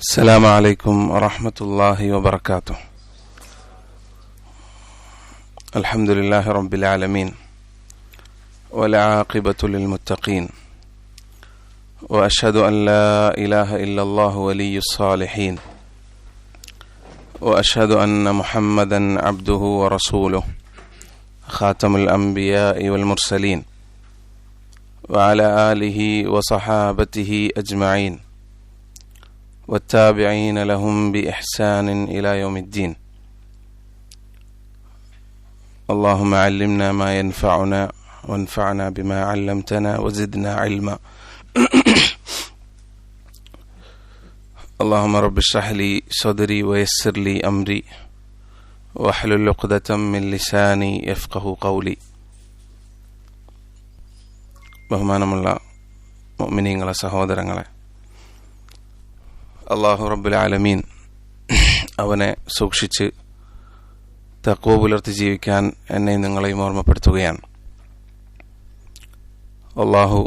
السلام عليكم ورحمة الله وبركاته. الحمد لله رب العالمين والعاقبة للمتقين، وأشهد أن لا إله إلا الله ولي الصالحين، وأشهد أن محمدا عبده ورسوله خاتم الأنبياء والمرسلين، وعلى آله وصحابته أجمعين والتابعين لهم بإحسان إلى يوم الدين. اللهم علمنا ما ينفعنا وانفعنا بما علمتنا وزدنا علما. اللهم رب اشرح لي صدري ويسر لي أمري واحلل عقدة من لساني يفقه قولي. ബഹുമാനമുള്ള മുഅ്മിനീങ്ങളെ, സഹോദരങ്ങളെ, അല്ലാഹു റബ്ബുൽ ആലമീൻ അവനെ സൂക്ഷിച്ച് തഖ്വ പുലർത്തി ജീവിക്കാൻ എന്നെയും നിങ്ങളെയും ഓർമ്മപ്പെടുത്തുകയാണ്. അല്ലാഹു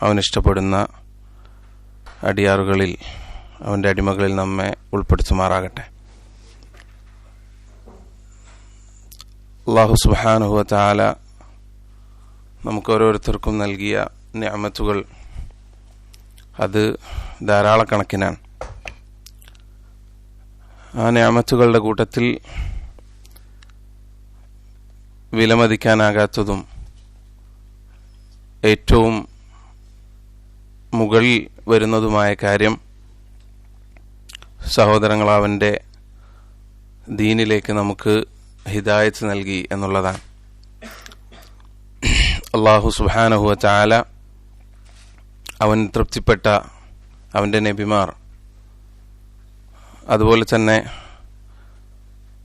അവനിഷ്ടപ്പെടുന്ന അടിയാറുകളിൽ, അവൻ്റെ അടിമകളിൽ നമ്മെ ഉൾപ്പെടുത്തുമാറാകട്ടെ. അല്ലാഹു സുബ്ഹാനഹു വ തആല നമുക്ക് ഓരോരുത്തർക്കും നൽകിയ നിഅമത്തുകൾ അത് ധാരാളക്കണക്കിനാണ്. ആ നിഅമത്തുകളുടെ കൂട്ടത്തിൽ വിലമതിക്കാനാകാത്തതും ഏറ്റവും മുകളിൽ വരുന്നതുമായ കാര്യം സഹോദരങ്ങൾ, അവൻ്റെ ദീനിലേക്ക് നമുക്ക് ഹിദായത്ത് നൽകി എന്നുള്ളതാണ്. അല്ലാഹു സുബ്ഹാനഹു വ തആല അവൻ തൃപ്തിപ്പെട്ട അവൻ്റെ നബിമാർ, അതുപോലെ തന്നെ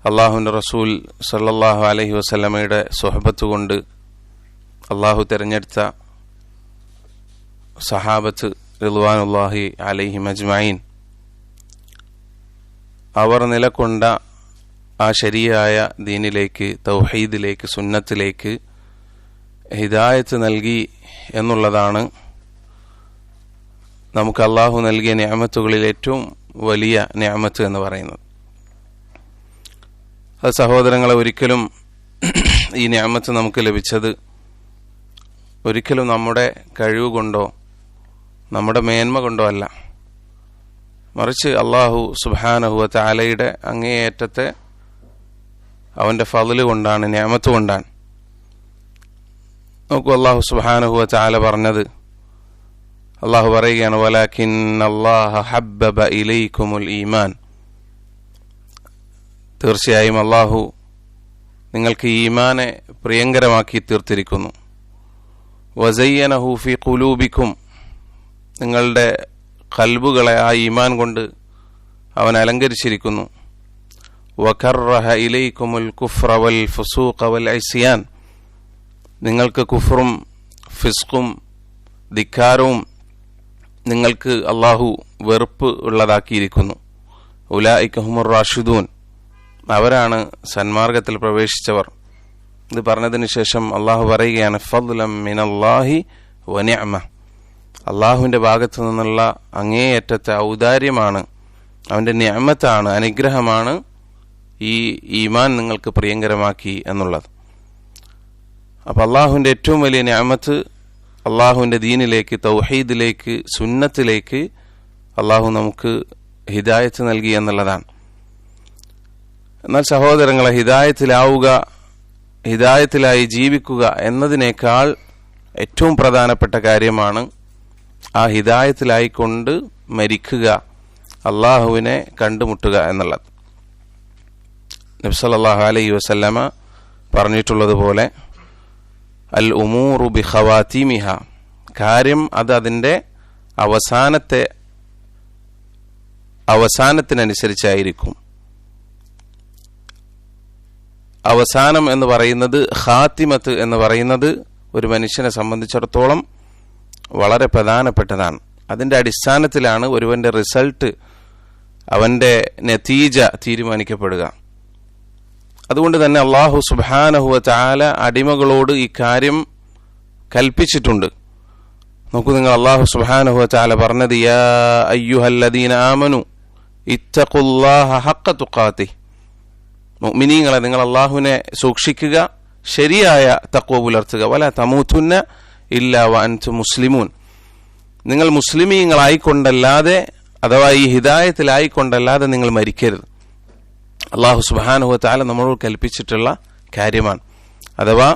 അള്ളാഹുവിൻ്റെ റസൂൽ സല്ലല്ലാഹു അലൈഹി വസല്ലമയുടെ സ്വഹബത്ത് കൊണ്ട് അള്ളാഹു തിരഞ്ഞെടുത്ത സഹാബത്ത് റിദ്വാനുല്ലാഹി അലൈഹിം അജ്മഈൻ, അവർ നിലകൊണ്ട ആ ശരിയായ ദീനിലേക്ക്, തൗഹീദിലേക്ക്, സുന്നത്തിലേക്ക് ഹിദായത്ത് നൽകി എന്നുള്ളതാണ് നമുക്ക് അള്ളാഹു നൽകിയ നിഅമത്തുകളിൽ ഏറ്റവും വലിയ നിഅമത്ത് എന്ന് പറയുന്നത്. അത് സഹോദരങ്ങളെ, ഒരിക്കലും ഈ നിഅമത്ത് നമുക്ക് ലഭിച്ചത് ഒരിക്കലും നമ്മുടെ കഴിവ് കൊണ്ടോ നമ്മുടെ മേന്മ കൊണ്ടോ അല്ല, മറിച്ച് അള്ളാഹു സുബ്ഹാനഹു വ തആലയുടെ അങ്ങേയറ്റത്തെ അവൻ്റെ ഫള് കൊണ്ടാണ്, നിഅമത്ത് കൊണ്ടാണ്. നോക്കൂ, അള്ളാഹു സുബ്ഹാനഹു വ തആല പറഞ്ഞത്, അള്ളാഹു പറയുകയാണ്, വലാകിന്നല്ലാഹ ഹബ്ബബ ഇലൈക്കുമുൽ ഈമാൻ. തീർച്ചയായും അള്ളാഹു നിങ്ങൾക്ക് ഈമാനെ പ്രിയങ്കരമാക്കി തീർത്തിരിക്കുന്നു. വസയ്യനഹു ഫി ഖുലൂബിക്കും, നിങ്ങളുടെ ഖൽബുകളെ ആ ഈമാൻ കൊണ്ട് അവൻ അലങ്കരിച്ചിരിക്കുന്നു. വകറഹ ഇലൈക്കുമുൽ കുഫ്ര വൽ ഫുസൂഖ വൽ ഇസ്യാൻ, നിങ്ങൾക്ക് കുഫറും ഫിസ്ഖും ധിക്കാരവും നിങ്ങൾക്ക് അള്ളാഹു വെറുപ്പ് ഉള്ളതാക്കിയിരിക്കുന്നു. ഉലൈക ഹുമുർ റാഷിദൂൻ, അവരാണ് സന്മാർഗത്തിൽ പ്രവേശിച്ചവർ. ഇത് പറഞ്ഞതിന് ശേഷം അള്ളാഹു പറയുകയാണ്, ഫദ്ലം മിനല്ലാഹി വ നിഅമ, അള്ളാഹുവിൻ്റെ ഭാഗത്തു നിന്നുള്ള അങ്ങേയറ്റത്തെ ഔദാര്യമാണ്, അവൻ്റെ നിഅമത്താണ്, അനുഗ്രഹമാണ് ഈ ഈമാൻ നിങ്ങൾക്ക് പ്രിയങ്കരമാക്കി എന്നുള്ളത്. അപ്പം അള്ളാഹുവിൻ്റെ ഏറ്റവും വലിയ നിഅമത്ത് അള്ളാഹുവിൻ്റെ ദീനിലേക്ക്, തൗഹീദിലേക്ക്, സുന്നത്തിലേക്ക് അള്ളാഹു നമുക്ക് ഹിദായത്ത് നൽകി എന്നുള്ളതാണ്. എന്നാൽ സഹോദരങ്ങളെ, ഹിദായത്തിലായി ജീവിക്കുക എന്നതിനേക്കാൾ ഏറ്റവും പ്രധാനപ്പെട്ട കാര്യമാണ് ആ ഹിദായത്തിലായിക്കൊണ്ട് മരിക്കുക, അള്ളാഹുവിനെ കണ്ടുമുട്ടുക എന്നുള്ളത്. നബി സല്ലല്ലാഹു അലൈഹി വസല്ലമ പറഞ്ഞിട്ടുള്ളതുപോലെ, അൽ ഉമൂറു ബി ഖവാതിമിഹ, കാര്യം അത് അതിൻ്റെ അവസാനത്തിനനുസരിച്ചായിരിക്കും. അവസാനം എന്ന് പറയുന്നത്, ഖാത്തിമത്ത് എന്ന് പറയുന്നത് ഒരു മനുഷ്യനെ സംബന്ധിച്ചിടത്തോളം വളരെ പ്രധാനപ്പെട്ടതാണ്. അതിൻ്റെ അടിസ്ഥാനത്തിലാണ് ഒരുവൻ്റെ റിസൾട്ട്, അവൻ്റെ നതീജ തീരുമാനിക്കപ്പെടുക. അതുകൊണ്ട് തന്നെ അല്ലാഹു സുബ്ഹാനഹു വ തആല അടിമകളോട് ഈ കാര്യം കൽപ്പിച്ചിട്ടുണ്ട്. നോക്കൂ നിങ്ങൾ, അല്ലാഹു സുബ്ഹാനഹു വ തആല പറഞ്ഞത്, യാ അയ്യുഹല്ലദീന ആമനു ഇത്തഖുല്ലാഹ ഹഖ്ക തുഖാതിഹ്, മുഅ്മിനീങ്ങളെ നിങ്ങൾ അല്ലാഹുവിനെ സൂക്ഷിക്കുക, ശരിയായ തഖ്വ പുലർത്തുക. വലാ തമൂതുന്ന ഇല്ലാ വഅൻതും മുസ്ലിമൂൻ, നിങ്ങൾ മുസ്ലിമീങ്ങളായിക്കൊണ്ടല്ലാതെ അഥവാ ഈ ഹിദായത്തിലായിക്കൊണ്ടല്ലാതെ നിങ്ങൾ മരിക്കരുത്. അല്ലാഹു സുബ്ഹാനഹു വ തആല നമ്മളോട് കൽപ്പിച്ചിട്ടുള്ള കാര്യമാണ്. അഥവാ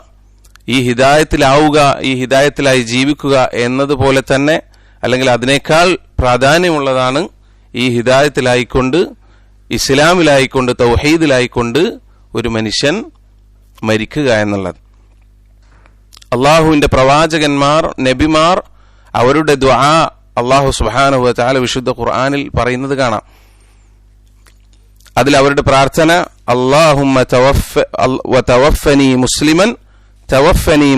ഈ ഹിദായത്തിലാവുക, ഈ ഹിദായത്തിലായി ജീവിക്കുക എന്നതുപോലെ തന്നെ, അല്ലെങ്കിൽ അതിനേക്കാൾ പ്രാധാന്യമുള്ളതാണ് ഈ ഹിദായത്തിലായിക്കൊണ്ട്, ഇസ്ലാമിലായിക്കൊണ്ട്, തൗഹീദിലായിക്കൊണ്ട് ഒരു മനുഷ്യൻ മരിക്കുക എന്നുള്ളത്. അള്ളാഹുവിന്റെ പ്രവാചകന്മാർ, നബിമാർ, അവരുടെ ദുആ അള്ളാഹു സുബ്ഹാനഹു വ തആല വിശുദ്ധ ഖുർആനിൽ പറയുന്നത് കാണാം. അതിൽ അവരുടെ പ്രാർത്ഥന അല്ലാഹുമ്മ തവഫനി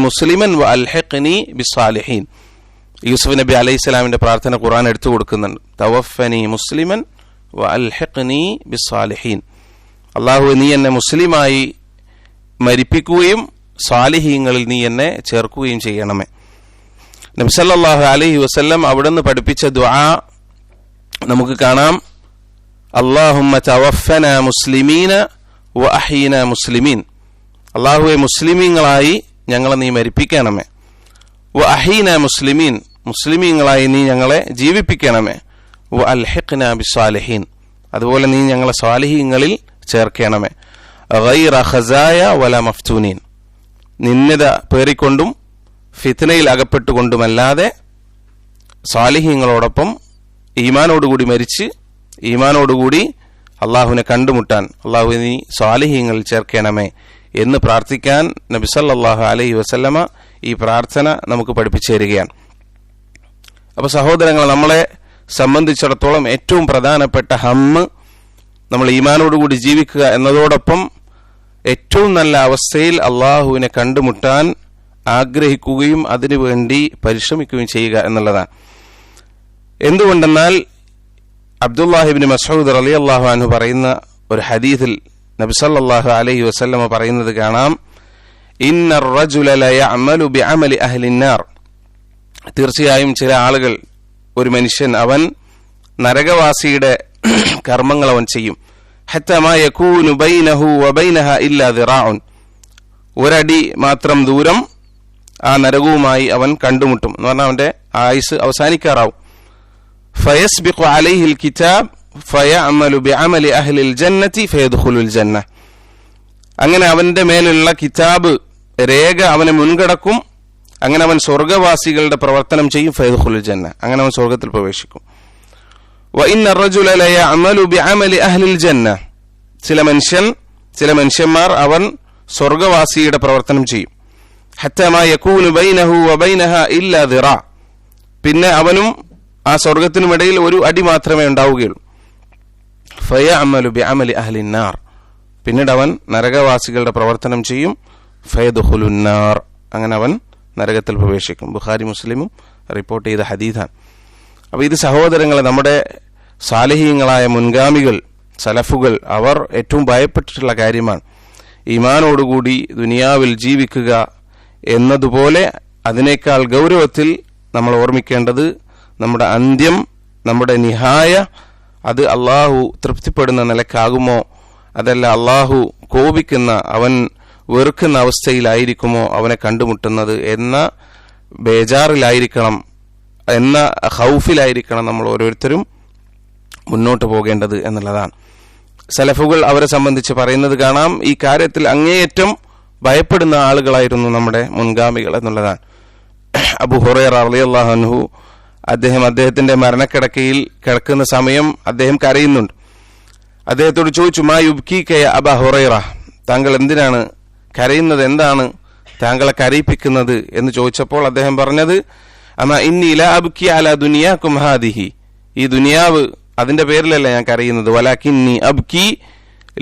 മുസ്ലിമൻ വ അൽഹിഖ്നി ബിസ്സാലിഹീൻ. യൂസുഫ് നബി അലൈഹിസ്സലാമിന്റെ പ്രാർത്ഥന ഖുർആൻ എടുത്തു കൊടുക്കുന്നുണ്ട്. തവഫനി മുസ്ലിമൻ വ അൽഹിഖ്നി ബിസ്സാലിഹീൻ, അല്ലാഹു നീ എന്നെ മുസ്ലിമായി മരിപ്പിക്കുകയും സാലിഹീങ്ങളിൽ നീ എന്നെ ചേർക്കുകയും ചെയ്യണമേ. നബി സല്ലല്ലാഹു അലൈഹി വസല്ലം അവിടുന്ന് പഠിപ്പിച്ച ദുആ നമുക്ക് കാണാം. അല്ലാഹുമ്മ തവഫന മുസ്ലിമീന വ അഹ്യിന മുസ്ലിമീൻ, അല്ലാഹുവേ മുസ്ലിമീങ്ങളായി ഞങ്ങളെ നീ മരിപ്പിക്കണമേ. വ അഹ്യിന മുസ്ലിമീൻ, മുസ്ലിമീങ്ങളായി നീ ഞങ്ങളെ ജീവിപ്പിക്കണമേ. വ അൽഹിഖ്ന ബിസ്സാലിഹീൻ, അതുപോലെ നീ ഞങ്ങളെ സാലിഹീങ്ങളിൽ ചേർക്കണമേ. ഗൈറ ഖസായ വല മഫ്തൂനീൻ, നിന്ദ പേറിക്കൊണ്ടും ഫിത്നയിൽ അകപ്പെട്ടുകൊണ്ടുമല്ലാതെ സാലിഹീങ്ങളോടൊപ്പം ഈമാനോടുകൂടി മരിച്ച് ഈമാനോടുകൂടി അള്ളാഹുവിനെ കണ്ടുമുട്ടാൻ അള്ളാഹു നീ സാലിഹീങ്ങളിൽ ചേർക്കണമേ എന്ന് പ്രാർത്ഥിക്കാൻ നബി സല്ലല്ലാഹു അലൈഹി വസല്ലമ ഈ പ്രാർത്ഥന നമുക്ക് പഠിപ്പിച്ചു തരികയാണ്. അപ്പൊ സഹോദരങ്ങൾ, നമ്മളെ സംബന്ധിച്ചിടത്തോളം ഏറ്റവും പ്രധാനപ്പെട്ട ഹമ്മ് നമ്മൾ ഈമാനോടുകൂടി ജീവിക്കുക എന്നതോടൊപ്പം ഏറ്റവും നല്ല അവസ്ഥയിൽ അള്ളാഹുവിനെ കണ്ടുമുട്ടാൻ ആഗ്രഹിക്കുകയും അതിനുവേണ്ടി പരിശ്രമിക്കുകയും ചെയ്യുക എന്നുള്ളതാണ്. എന്തുകൊണ്ടെന്നാൽ അബ്ദുല്ലാഹിബ്നു മസ്ഊദ് റളിയല്ലാഹു അൻഹു പറയുന്ന ഒരു ഹദീസിൽ നബി സല്ലല്ലാഹു അലൈഹി വസല്ലമ പറയുന്നത് കാണാം. ഇന്നർ റജുല ലയഅമലു ബിഅമലി അഹ്ലിന്നാർ, തീർച്ചയായും ചില ആളുകൾ, ഒരു മനുഷ്യൻ അവൻ നരകവാസിയുടെ കർമ്മങ്ങൾ അവൻ ചെയ്യും. ഹത്താ മാ യകൂനു ബൈനഹു വബൈനഹ ഇല്ലാ ദിറാഉൻ, ഒരടി മാത്രം ദൂരം ആ നരകവുമായി അവൻ കണ്ടുമുട്ടും എന്ന് പറഞ്ഞാൽ അവന്റെ ആയുസ് അവസാനിക്കാറാവും. ഫയസ്ബിഖു അലൈഹിൽ കിതാബ് ഫയഅമലു ബിഅമലി അഹ്ലിൽ ജന്നതി ഫയദ്ഖുലുൽ ജന്ന, അങ്ങനെ അവന്റെ മേലുള്ള കിതാബ് രേഖ അവനെ മുൻകടക്കും. അങ്ങനെ അവൻ സ്വർഗവാസികളുടെ പ്രവർത്തനം ചെയ്യും. ഫയദ്ഖുലുൽ ജന്ന, അങ്ങനെ അവൻ സ്വർഗത്തിൽ പ്രവേശിക്കും. വ ഇന്ന റജുല ലയഅമലു ബിഅമലി അഹ്ലിൽ ജന്ന, ചില മനുഷ്യന്മാർ അവൻ സ്വർഗവാസിയുടെ പ്രവർത്തനം ചെയ്യും. ഹത്താ മാ യകൂനു ബൈനഹു വബൈനഹ ഇല്ലാ ദിറാ, പിന്നെ അവനും ആ സ്വർഗത്തിനുമിടയിൽ ഒരു അടി മാത്രമേ ഉണ്ടാവുകയുള്ളൂ. ഫയഅമലു ബിഅമലി അഹ്ലിന്നാർ, പിന്നീട് അവൻ നരകവാസികളുടെ പ്രവർത്തനം ചെയ്യും. ഫയദ്ഖുലുന്നാർ, അങ്ങനെ അവൻ നരകത്തിൽ പ്രവേശിക്കും. ബുഖാരി മുസ്ലിമും റിപ്പോർട്ട് ചെയ്ത ഹദീസാണ്. അപ്പോൾ ഇത് സഹോദരങ്ങളെ, നമ്മുടെ സാലിഹീങ്ങളായ മുൻഗാമികൾ, സലഫുകൾ, അവർ ഏറ്റവും ഭയപ്പെട്ടിട്ടുള്ള കാര്യമാണ്. ഈമാനോടുകൂടി ദുനിയാവിൽ ജീവിക്കുക എന്നതുപോലെ അതിനേക്കാൾ ഗൗരവത്തിൽ നമ്മൾ ഓർമ്മിക്കേണ്ടത് നമ്മുടെ അന്ത്യം, നമ്മുടെ നിഹായ, അത് അള്ളാഹു തൃപ്തിപ്പെടുന്ന നിലക്കാകുമോ, അതല്ല അള്ളാഹു കോപിക്കുന്ന, അവൻ വെറുക്കുന്ന അവസ്ഥയിലായിരിക്കുമോ അവനെ കണ്ടുമുട്ടുന്നത് എന്ന ബേജാറിലായിരിക്കണം, എന്ന ഖൗഫിലായിരിക്കണം നമ്മൾ ഓരോരുത്തരും മുന്നോട്ട് പോകേണ്ടത് എന്നുള്ളതാണ്. സലഫുകൾ അവരെ സംബന്ധിച്ച് പറയുന്നത് കാണാം, ഈ കാര്യത്തിൽ അങ്ങേയറ്റം ഭയപ്പെടുന്ന ആളുകളായിരുന്നു നമ്മുടെ മുൻഗാമികൾ എന്നുള്ളതാണ്. അബൂ ഹുറൈറ റളിയല്ലാഹു അൻഹു അദ്ദേഹത്തിന്റെ മരണക്കിടക്കയിൽ കിടക്കുന്ന സമയം അദ്ദേഹം കരയുന്നുണ്ട്. അദ്ദേഹത്തോട് ചോദിച്ചു, മാ യുബ്കീക യാ അബാ ഹുറൈറ, താങ്കൾ എന്തിനാണ് കരയുന്നത്, എന്താണ് താങ്കളെ കരയിപ്പിക്കുന്നത് എന്ന് ചോദിച്ചപ്പോൾ അദ്ദേഹം പറഞ്ഞത്, അമാ ഇന്നി ലാ അബ്കി അലാ ദുനിയാകും ഹാദിഹി, ഈ ദുനിയാവ് അതിന്റെ പേരിലല്ല ഞാൻ കരയുന്നത്, വലാകിന്നി അബ്കി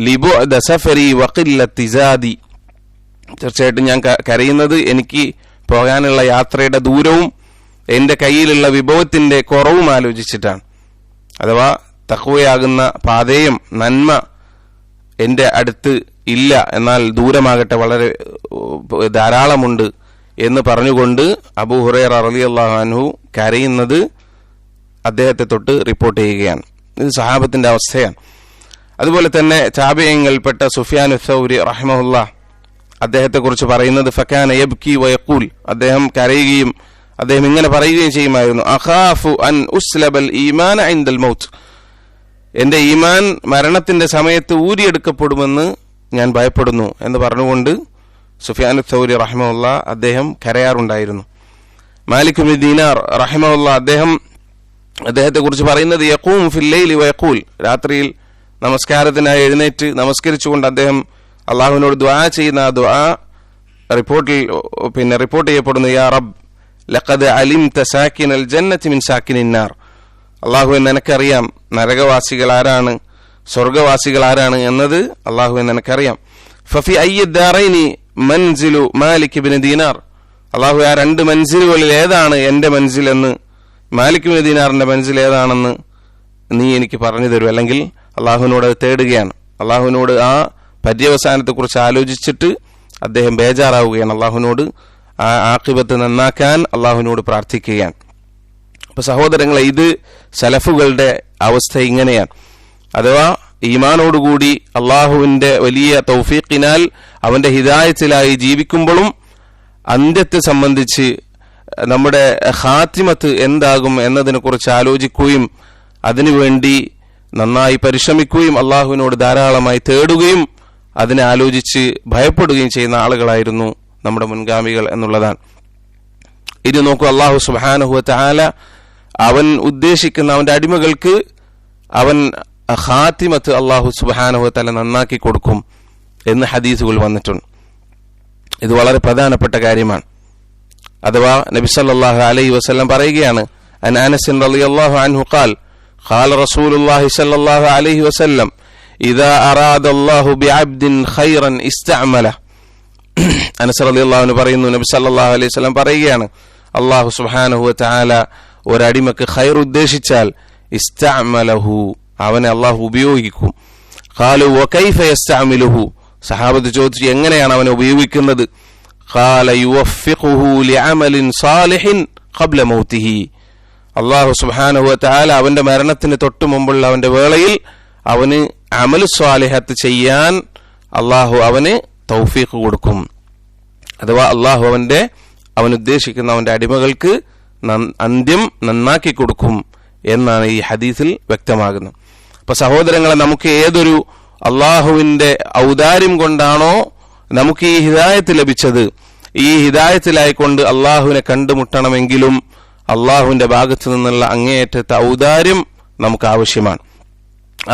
ലിബുഅദ സഫരി വഖില്ലത്തി സാദി, തീർച്ചയായിട്ടും ഞാൻ കരയുന്നത് എനിക്ക് പോകാനുള്ള യാത്രയുടെ ദൂരവും എന്റെ കയ്യിലുള്ള വിഭവത്തിന്റെ കുറവും ആലോചിച്ചിട്ടാണ്. അഥവാ തഖ്വയാകുന്ന പാതയും നന്മ എന്റെ അടുത്ത് ഇല്ല, എന്നാൽ ദൂരമാകട്ടെ വളരെ ധാരാളമുണ്ട് എന്ന് പറഞ്ഞുകൊണ്ട് അബൂ ഹുറൈറ റളിയല്ലാഹു അൻഹു കരയുന്നത് അദ്ദേഹത്തെ തൊട്ട് റിപ്പോർട്ട് ചെയ്യുകയാണ്. ഇത് സഹാബത്തിന്റെ അവസ്ഥയാണ്. അതുപോലെ തന്നെ താബിഈങ്ങളിൽപ്പെട്ട സുഫിയാൻ അസ്-സൗരി റഹിമഹുല്ലാഹ് അദ്ദേഹത്തെ കുറിച്ച് പറയുന്നത് ഫകാന യബ്കി വയഖൂൽ, അദ്ദേഹം കരയുകയും അദ്ദേഹം ഇങ്ങനെ പറയുകയും ചെയ്യുമായിരുന്നു, അഖാഫു അൻ ഉസ്ലബൽ ഈമാന ഇൻദൽ മൗത്ത്, എന്റെ ഈമാൻ മരണത്തിന്റെ സമയത്ത് ഊരിയെടുക്കപ്പെടുമെന്ന് ഞാൻ ഭയപ്പെടുന്നു എന്ന് പറഞ്ഞുകൊണ്ട് സുഫിയാൻ അസ്-സൗരി റഹിമഹുല്ലാഹ് അദ്ദേഹം കരയാറുണ്ടായിരുന്നു. മാലിക് ഇബ്നു ദീനാർ റഹിമഹുല്ലാഹ് അദ്ദേഹത്തെ കുറിച്ച് പറയുന്നത് യഖൂം ഫിൽ ലൈലി വയഖൂൽ, രാത്രിയിൽ നമസ്കാരത്തിനായി എഴുന്നേറ്റ് നമസ്കരിച്ചുകൊണ്ട് അദ്ദേഹം അള്ളാഹുവിനോട് ദുആ ചെയ്യുന്ന ആ ദുആ റിപ്പോർട്ട് ചെയ്യപ്പെടുന്നു, യാ റബ്ബ് ലഖദ് അലിംത സാകിനൽ ജന്നതി മിൻ സാകിനിൻ നാർ, അള്ളാഹുവേ നിനക്കറിയാം നരകവാസികൾ ആരാണ് സ്വർഗവാസികൾ ആരാണ് എന്നത് അള്ളാഹുവേ നിനക്കറിയാം. ഫഫി അയ്യി ദാറൈനി മൻസിലു മാലിക് ഇബ്നു ദീനാർ, അള്ളാഹു ആ രണ്ട് മൻസിലുകളിൽ ഏതാണ് എന്റെ മൻസിൽ എന്ന്, മാലിക് ഇബ്നു ദീനാറിന്റെ മൻസിൽ ഏതാണെന്ന് നീ എനിക്ക് പറഞ്ഞു തരൂ, അല്ലെങ്കിൽ അള്ളാഹുവിനോട് അത് തേടുകയാണ്. അള്ളാഹുവിനോട് ആ പര്യവസാനത്തെക്കുറിച്ച് ആലോചിച്ചിട്ട് അദ്ദേഹം ബേജാറാവുകയാണ്, അള്ളാഹുവിനോട് ആ ആഖിബത്ത് നന്നാക്കാൻ അള്ളാഹുവിനോട് പ്രാർത്ഥിക്കുകയാണ്. അപ്പൊ സഹോദരങ്ങളെ, ഇത് സലഫുകളുടെ അവസ്ഥ ഇങ്ങനെയാണ്. അഥവാ ഈമാനോടുകൂടി അള്ളാഹുവിന്റെ വലിയ തൗഫീഖിനാൽ അവന്റെ ഹിദായത്തിലായി ജീവിക്കുമ്പോഴും അന്ത്യത്തെ സംബന്ധിച്ച് നമ്മുടെ ഖാത്തിമത്ത് എന്താകും എന്നതിനെ കുറിച്ച് ആലോചിക്കുകയും അതിനുവേണ്ടി നന്നായി പരിശ്രമിക്കുകയും അള്ളാഹുവിനോട് ധാരാളമായി തേടുകയും അതിനെ ആലോചിച്ച് ഭയപ്പെടുകയും ചെയ്യുന്ന ആളുകളായിരുന്നു നമ്മുടെ മുൻഗാമികൾ എന്നുള്ളതാണ്. ഇത് നോക്കൂ, അള്ളാഹു സുബ്ഹാനഹു വ തആല അവൻ ഉദ്ദേശിക്കുന്ന അവന്റെ അടിമകൾക്ക് അവൻ ഖാത്തിമത്ത് അള്ളാഹു സുബ്ഹാനഹു വ തആല നന്നാക്കി കൊടുക്കും എന്ന് ഹദീസുകൾ വന്നിട്ടുണ്ട്. ഇത് വളരെ പ്രധാനപ്പെട്ട കാര്യമാണ്. അഥവാ നബി സല്ലല്ലാഹു അലൈഹി വസല്ലം പറയുകയാണ്, അൻ അനസ് റളിയല്ലാഹു അൻഹു ഖാൽ ഖാല റസൂലുള്ളാഹി സല്ലല്ലാഹു അലൈഹി വസല്ലം ഇദാ അറാദല്ലാഹു ബിഅബ്ദിൻ ഖൈറൻ ഇസ്തഅമല. അനസ് റളിയല്ലാഹു അൻഹു പറയുന്നു, നബി സല്ലല്ലാഹു അലൈഹി വസല്ലം പറയുകയാണ്, അല്ലാഹു സുബ്ഹാനഹു വ തആല ഒരടിമക്ക് ഖൈർ ഉദ്ദേശിച്ചാൽ ഇസ്തഅമലഹു, അവനെ അല്ലാഹു ഉപയോഗിക്കും. ഖാലു വകൈഫ യസ്തഅമിലുഹു, സഹാബത്ത് ചോദിച്ചു എങ്ങനെയാണ് അവനെ ഉപയോഗിക്കുന്നത്? ഖാല യുവഫിഖുഹു ലിഅമലിൻ സാലിഹിൻ ഖബ്ല മൗതിഹി, അല്ലാഹു സുബ്ഹാനഹു വ തആല അവന്റെ മരണത്തിന് തൊട്ടു മുമ്പുള്ള അവന്റെ വേളയിൽ അവന് അമൽ സ്വാലിഹത്ത് ചെയ്യാൻ അല്ലാഹു അവന് തൗഫീഖ് കൊടുക്കും. അഥവാ അല്ലാഹു അവൻ ഉദ്ദേശിക്കുന്ന അവന്റെ അടിമകൾക്ക് അന്ത്യം നന്നാക്കി കൊടുക്കും എന്നാണ് ഈ ഹദീസിൽ വ്യക്തമാകുന്നത്. അപ്പൊ സഹോദരങ്ങളെ, നമുക്ക് ഏതൊരു അള്ളാഹുവിന്റെ ഔദാര്യം കൊണ്ടാണോ നമുക്ക് ഈ ഹിദായത്ത് ലഭിച്ചത്, ഈ ഹിദായത്തിലായിക്കൊണ്ട് അള്ളാഹുവിനെ കണ്ടുമുട്ടണമെങ്കിലും അള്ളാഹുവിന്റെ ഭാഗത്തു നിന്നുള്ള അങ്ങേയറ്റത്തെ ഔദാര്യം നമുക്ക് ആവശ്യമാണ്.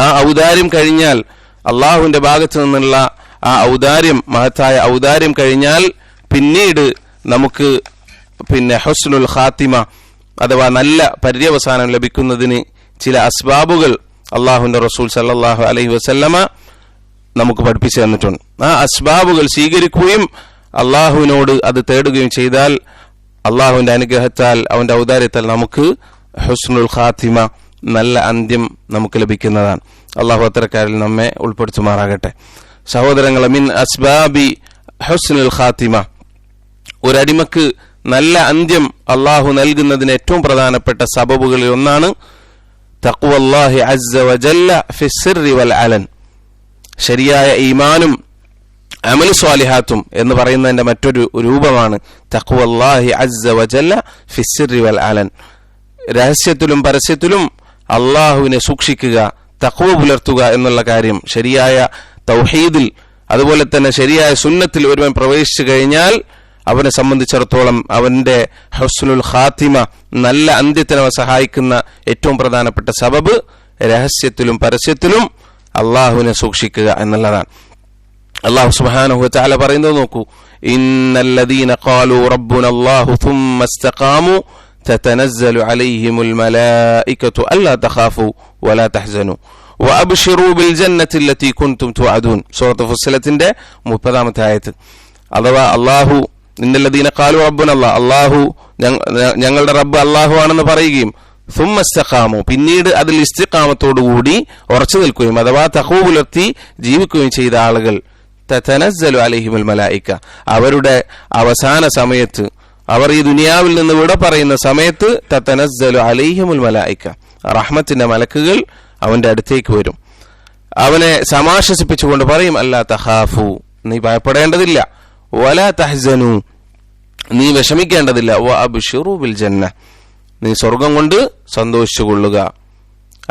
ആ ഔദാര്യം കഴിഞ്ഞാൽ, അള്ളാഹുവിന്റെ ഭാഗത്തു നിന്നുള്ള ആ ഔദാര്യം, മഹത്തായ ഔദാര്യം കഴിഞ്ഞാൽ പിന്നീട് നമുക്ക് ഹുസ്നുൽ ഖാത്തിമ അഥവാ നല്ല പര്യവസാനം ലഭിക്കുന്നതിന് ചില അസ്ബാബുകൾ അള്ളാഹുവിന്റെ റസൂൽ സല്ലല്ലാഹു അലൈഹി വസല്ലമ നമുക്ക് പഠിപ്പിച്ചു തന്നിട്ടുണ്ട്. ആ അസ്ബാബുകൾ സ്വീകരിക്കുകയും അള്ളാഹുവിനോട് അത് തേടുകയും ചെയ്താൽ അള്ളാഹുവിന്റെ അനുഗ്രഹത്താൽ അവന്റെ ഔദാര്യത്താൽ നമുക്ക് ഹുസ്നുൽ ഖാത്തിമ നല്ല അന്ത്യം നമുക്ക് ലഭിക്കുന്നതാണ്. അള്ളാഹു അത്തരക്കാരിൽ നമ്മെ ഉൾപ്പെടുത്തുമാറാകട്ടെ. സഹോദരങ്ങളെ, മിൻ അസ്ബാബി ഹുസ്നുൽ ഖാത്തിമ, ഒരടിമക്ക് നല്ല അന്ത്യം അള്ളാഹു നൽകുന്നതിന് ഏറ്റവും പ്രധാനപ്പെട്ട സബബുകളിൽ ഒന്നാണ് തഖ്വല്ലാഹി അസ്സ വജല്ല ഫിസ്സിർരി വൽ അലൻ, ശരിയായ ഈമാനും അമൽ സ്വാലിഹാത്തും എന്ന് പറയുന്നതിന്റെ മറ്റൊരു രൂപമാണ് തഖ്വല്ലാഹി അസ്സ വജല്ല ഫിസ്സിർരി വൽ അലൻ. രഹസ്യത്തിലും പരസ്യത്തിലും അള്ളാഹുവിനെ സൂക്ഷിക്കുക, തഖ്വ പുലർത്തുക എന്നുള്ള കാര്യം ശരിയായ തൗഹീദിൽ അതുപോലെ തന്നെ ശരിയായ സുന്നത്തിൽ ഒരുവൻ പ്രവേശിച്ചു കഴിഞ്ഞാൽ അവനെ സംബന്ധിച്ചിടത്തോളം അവന്റെ ഹുസ്നുൽ ഖാത്തിമ നല്ല അന്ത്യത്തിനെ സഹായിക്കുന്ന ഏറ്റവും പ്രധാനപ്പെട്ട സബബ് രഹസ്യത്തിലും പരസ്യത്തിലും അള്ളാഹുവിനെ സൂക്ഷിക്കുക എന്നുള്ളതാണ്. അല്ലാഹു സുബ്ഹാനഹു വ തആല പറയുന്നത് നോക്കൂ, ഇന്നല്ലദീന ഖാലൂ റബ്ബുനല്ലാഹു സുമ്മ ഇസ്തഖാമു തതനസ്സലു അലൈഹിമുൽ മലായികതു അല്ലാ തഖാഫു വലാ തഹ്സനു വഅബ്ശിറൂ ബിൽ ജന്നത്തി അല്ലതി കുൻതും തുഅദൂൻ. സൂറത്ത് ഫുസ്സിലത്തിന്റെ 30-ാമത്തെ ആയത്ത്. അഥവാ അല്ലാഹു ഇന്നല്ലദീന ഖാലൂ റബ്ബുനല്ലാഹ്, അല്ലാഹു ഞങ്ങളുടെ റബ്ബ് അല്ലാഹു ആണെന്ന് പറയുകയും സുമ്മ ഇസ്തഖാമു പിന്നീട് അതിൽ ഇസ്തിഖാമത്തോടുകൂടി ഉറച്ചു നിൽക്കുകയും അഥവാ തഖ്വ പുലർത്തി ജീവിക്കുകയും ചെയ്ത ആളുകൾ തതനസ്സലു അലൈഹിമുൽ മലായിക, അവരുടെ അവസാന സമയത്ത് അവർ ഈ ദുനിയാവിൽ നിന്ന് വിട പറയുന്ന സമയത്ത് തതനസ്സലു അലൈഹിമുൽ മലായിക, റഹ്മത്തിന്റെ മലക്കുകൾ അവന്റെ അടുത്തേക്ക് വരും. അവനെ സമാശ്വസിപ്പിച്ചുകൊണ്ട് പറയും, അല്ലാ തഖാഫു, നീ ഭയപ്പെടേണ്ടതില്ല, വലാ തഹ്സനു, നീ വിഷമിക്കേണ്ടതില്ല, വഅബ്ശിറൂ ബിൽ ജന്ന, നീ സ്വർഗം കൊണ്ട് സന്തോഷിച്ചു കൊള്ളുക,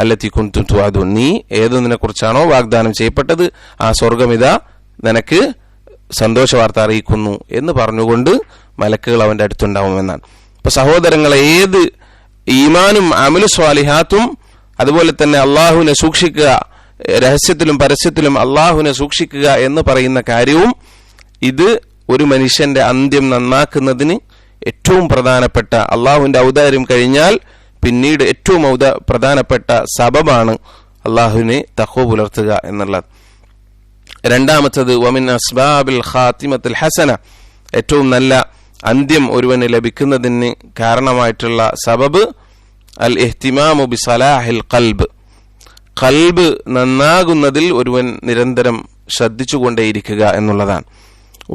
അല്ലത്തി കുൻതും തുഅദൂൻ, നീ ഏതൊന്നിനെ കുറിച്ചാണോ വാഗ്ദാനം ചെയ്യപ്പെട്ടത് ആ സ്വർഗം ഇതാ നിനക്ക് സന്തോഷ വാർത്ത അറിയിക്കുന്നു എന്ന് പറഞ്ഞുകൊണ്ട് മലക്കുകൾ അവന്റെ അടുത്തുണ്ടാവുമെന്നാണ്. ഇപ്പൊ സഹോദരങ്ങളെ, ഏത് ഈമാനും അമലു സ്വാലിഹാത്തും അതുപോലെ തന്നെ അള്ളാഹുവിനെ സൂക്ഷിക്കുക, രഹസ്യത്തിലും പരസ്യത്തിലും അള്ളാഹുവിനെ സൂക്ഷിക്കുക എന്ന് പറയുന്ന കാര്യവും ഇത് ഒരു മനുഷ്യന്റെ അന്ത്യം നന്നാക്കുന്നതിന് ഏറ്റവും പ്രധാനപ്പെട്ട, അള്ളാഹുവിന്റെ ഔദാര്യം കഴിഞ്ഞാൽ പിന്നീട് ഏറ്റവും പ്രധാനപ്പെട്ട സബബാണ് അള്ളാഹുവിനെ തഖ്വ പുലർത്തുക എന്നുള്ളത്. രണ്ടാമത്തത് വമിൻ അസ്ബാബിൽ ഖാത്തിമത്തുൽ ഹസന, ഏറ്റവും നല്ല അന്ത്യം ഒരുവന് ലഭിക്കുന്നതിന് കാരണമായിട്ടുള്ള സബബ് അൽ ഇഹ്തിമാമു ബിസലാഹിൽ ഖൽബ്, ഖൽബ് നന്നാകുന്നതിൽ ഒരുവൻ നിരന്തരം ശ്രദ്ധിച്ചുകൊണ്ടേയിരിക്കുക എന്നുള്ളതാണ്.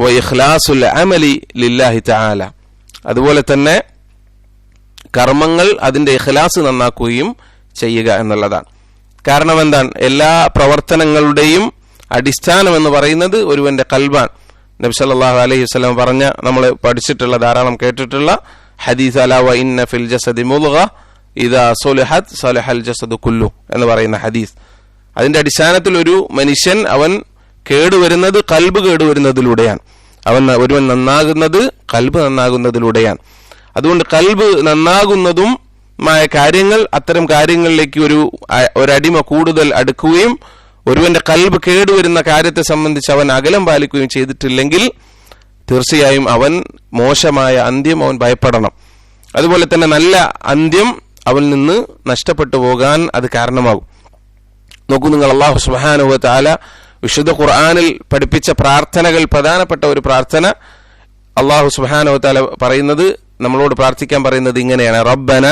വ ഇഖ്ലാസുൽ അമലി ലില്ലാഹി തആല, അതുപോലെ തന്നെ കർമ്മങ്ങൾ അതിന്റെ ഇഖ്ലാസ് നന്നാക്കുകയും ചെയ്യുക എന്നുള്ളതാണ്. കാരണം എന്താണ്? എല്ലാ പ്രവർത്തനങ്ങളുടെയും അടിസ്ഥാനം എന്ന് പറയുന്നത് ഒരുവന്റെ ഖൽബാണ്. നബി സല്ലല്ലാഹു അലൈഹി വസല്ലം പറഞ്ഞ, നമ്മൾ പഠിച്ചിട്ടുള്ള ധാരാളം കേട്ടിട്ടുള്ള ഹദീസ്, അലാ വ ഇന്ന ഫിൽ ജസദി മുദ്ഗ ഇദാ സുലിഹത് സലഹൽ ജസദു കുല്ലു എന്ന് പറയുന്ന ഹദീസ്. അതിന്റെ അടിസ്ഥാനത്തിൽ ഒരു മനുഷ്യൻ അവൻ കേടുവരുന്നത് ഖൽബ് കേടുവരുന്നതിലൂടെയാണ്. ഒരുവൻ നന്നാകുന്നത് ഖൽബ് നന്നാകുന്നതിലൂടെയാണ്. അതുകൊണ്ട് ഖൽബ് നന്നാകുന്നതും കാര്യങ്ങൾ, അത്തരം കാര്യങ്ങളിലേക്ക് ഒരടിമ കൂടുതൽ അടുക്കുകയും ഒരുവന്റെ ഖൽബ് കേടുവരുന്ന കാര്യത്തെ സംബന്ധിച്ച് അവൻ അകലം പാലിക്കുകയും ചെയ്തിട്ടില്ലെങ്കിൽ തീർച്ചയായും അവൻ മോശമായ അന്ത്യം അവൻ ഭയപ്പെടണം. അതുപോലെ തന്നെ നല്ല അന്ത്യം അവൻ നിന്ന് നഷ്ടപ്പെട്ടു പോകാൻ അത് കാരണമാകും. നോക്കൂ നിങ്ങൾ, അല്ലാഹു സുബ്ഹാനഹു വ തആല വിശുദ്ധ ഖുർആനിൽ പഠിപ്പിച്ച പ്രാർത്ഥനകൾ, പ്രധാനപ്പെട്ട ഒരു പ്രാർത്ഥന അല്ലാഹു സുബ്ഹാനഹു വ തആല പറയുന്നത്, നമ്മളോട് പ്രാർത്ഥിക്കാൻ പറയുന്നത് ഇങ്ങനെയാണ്: റബ്ബന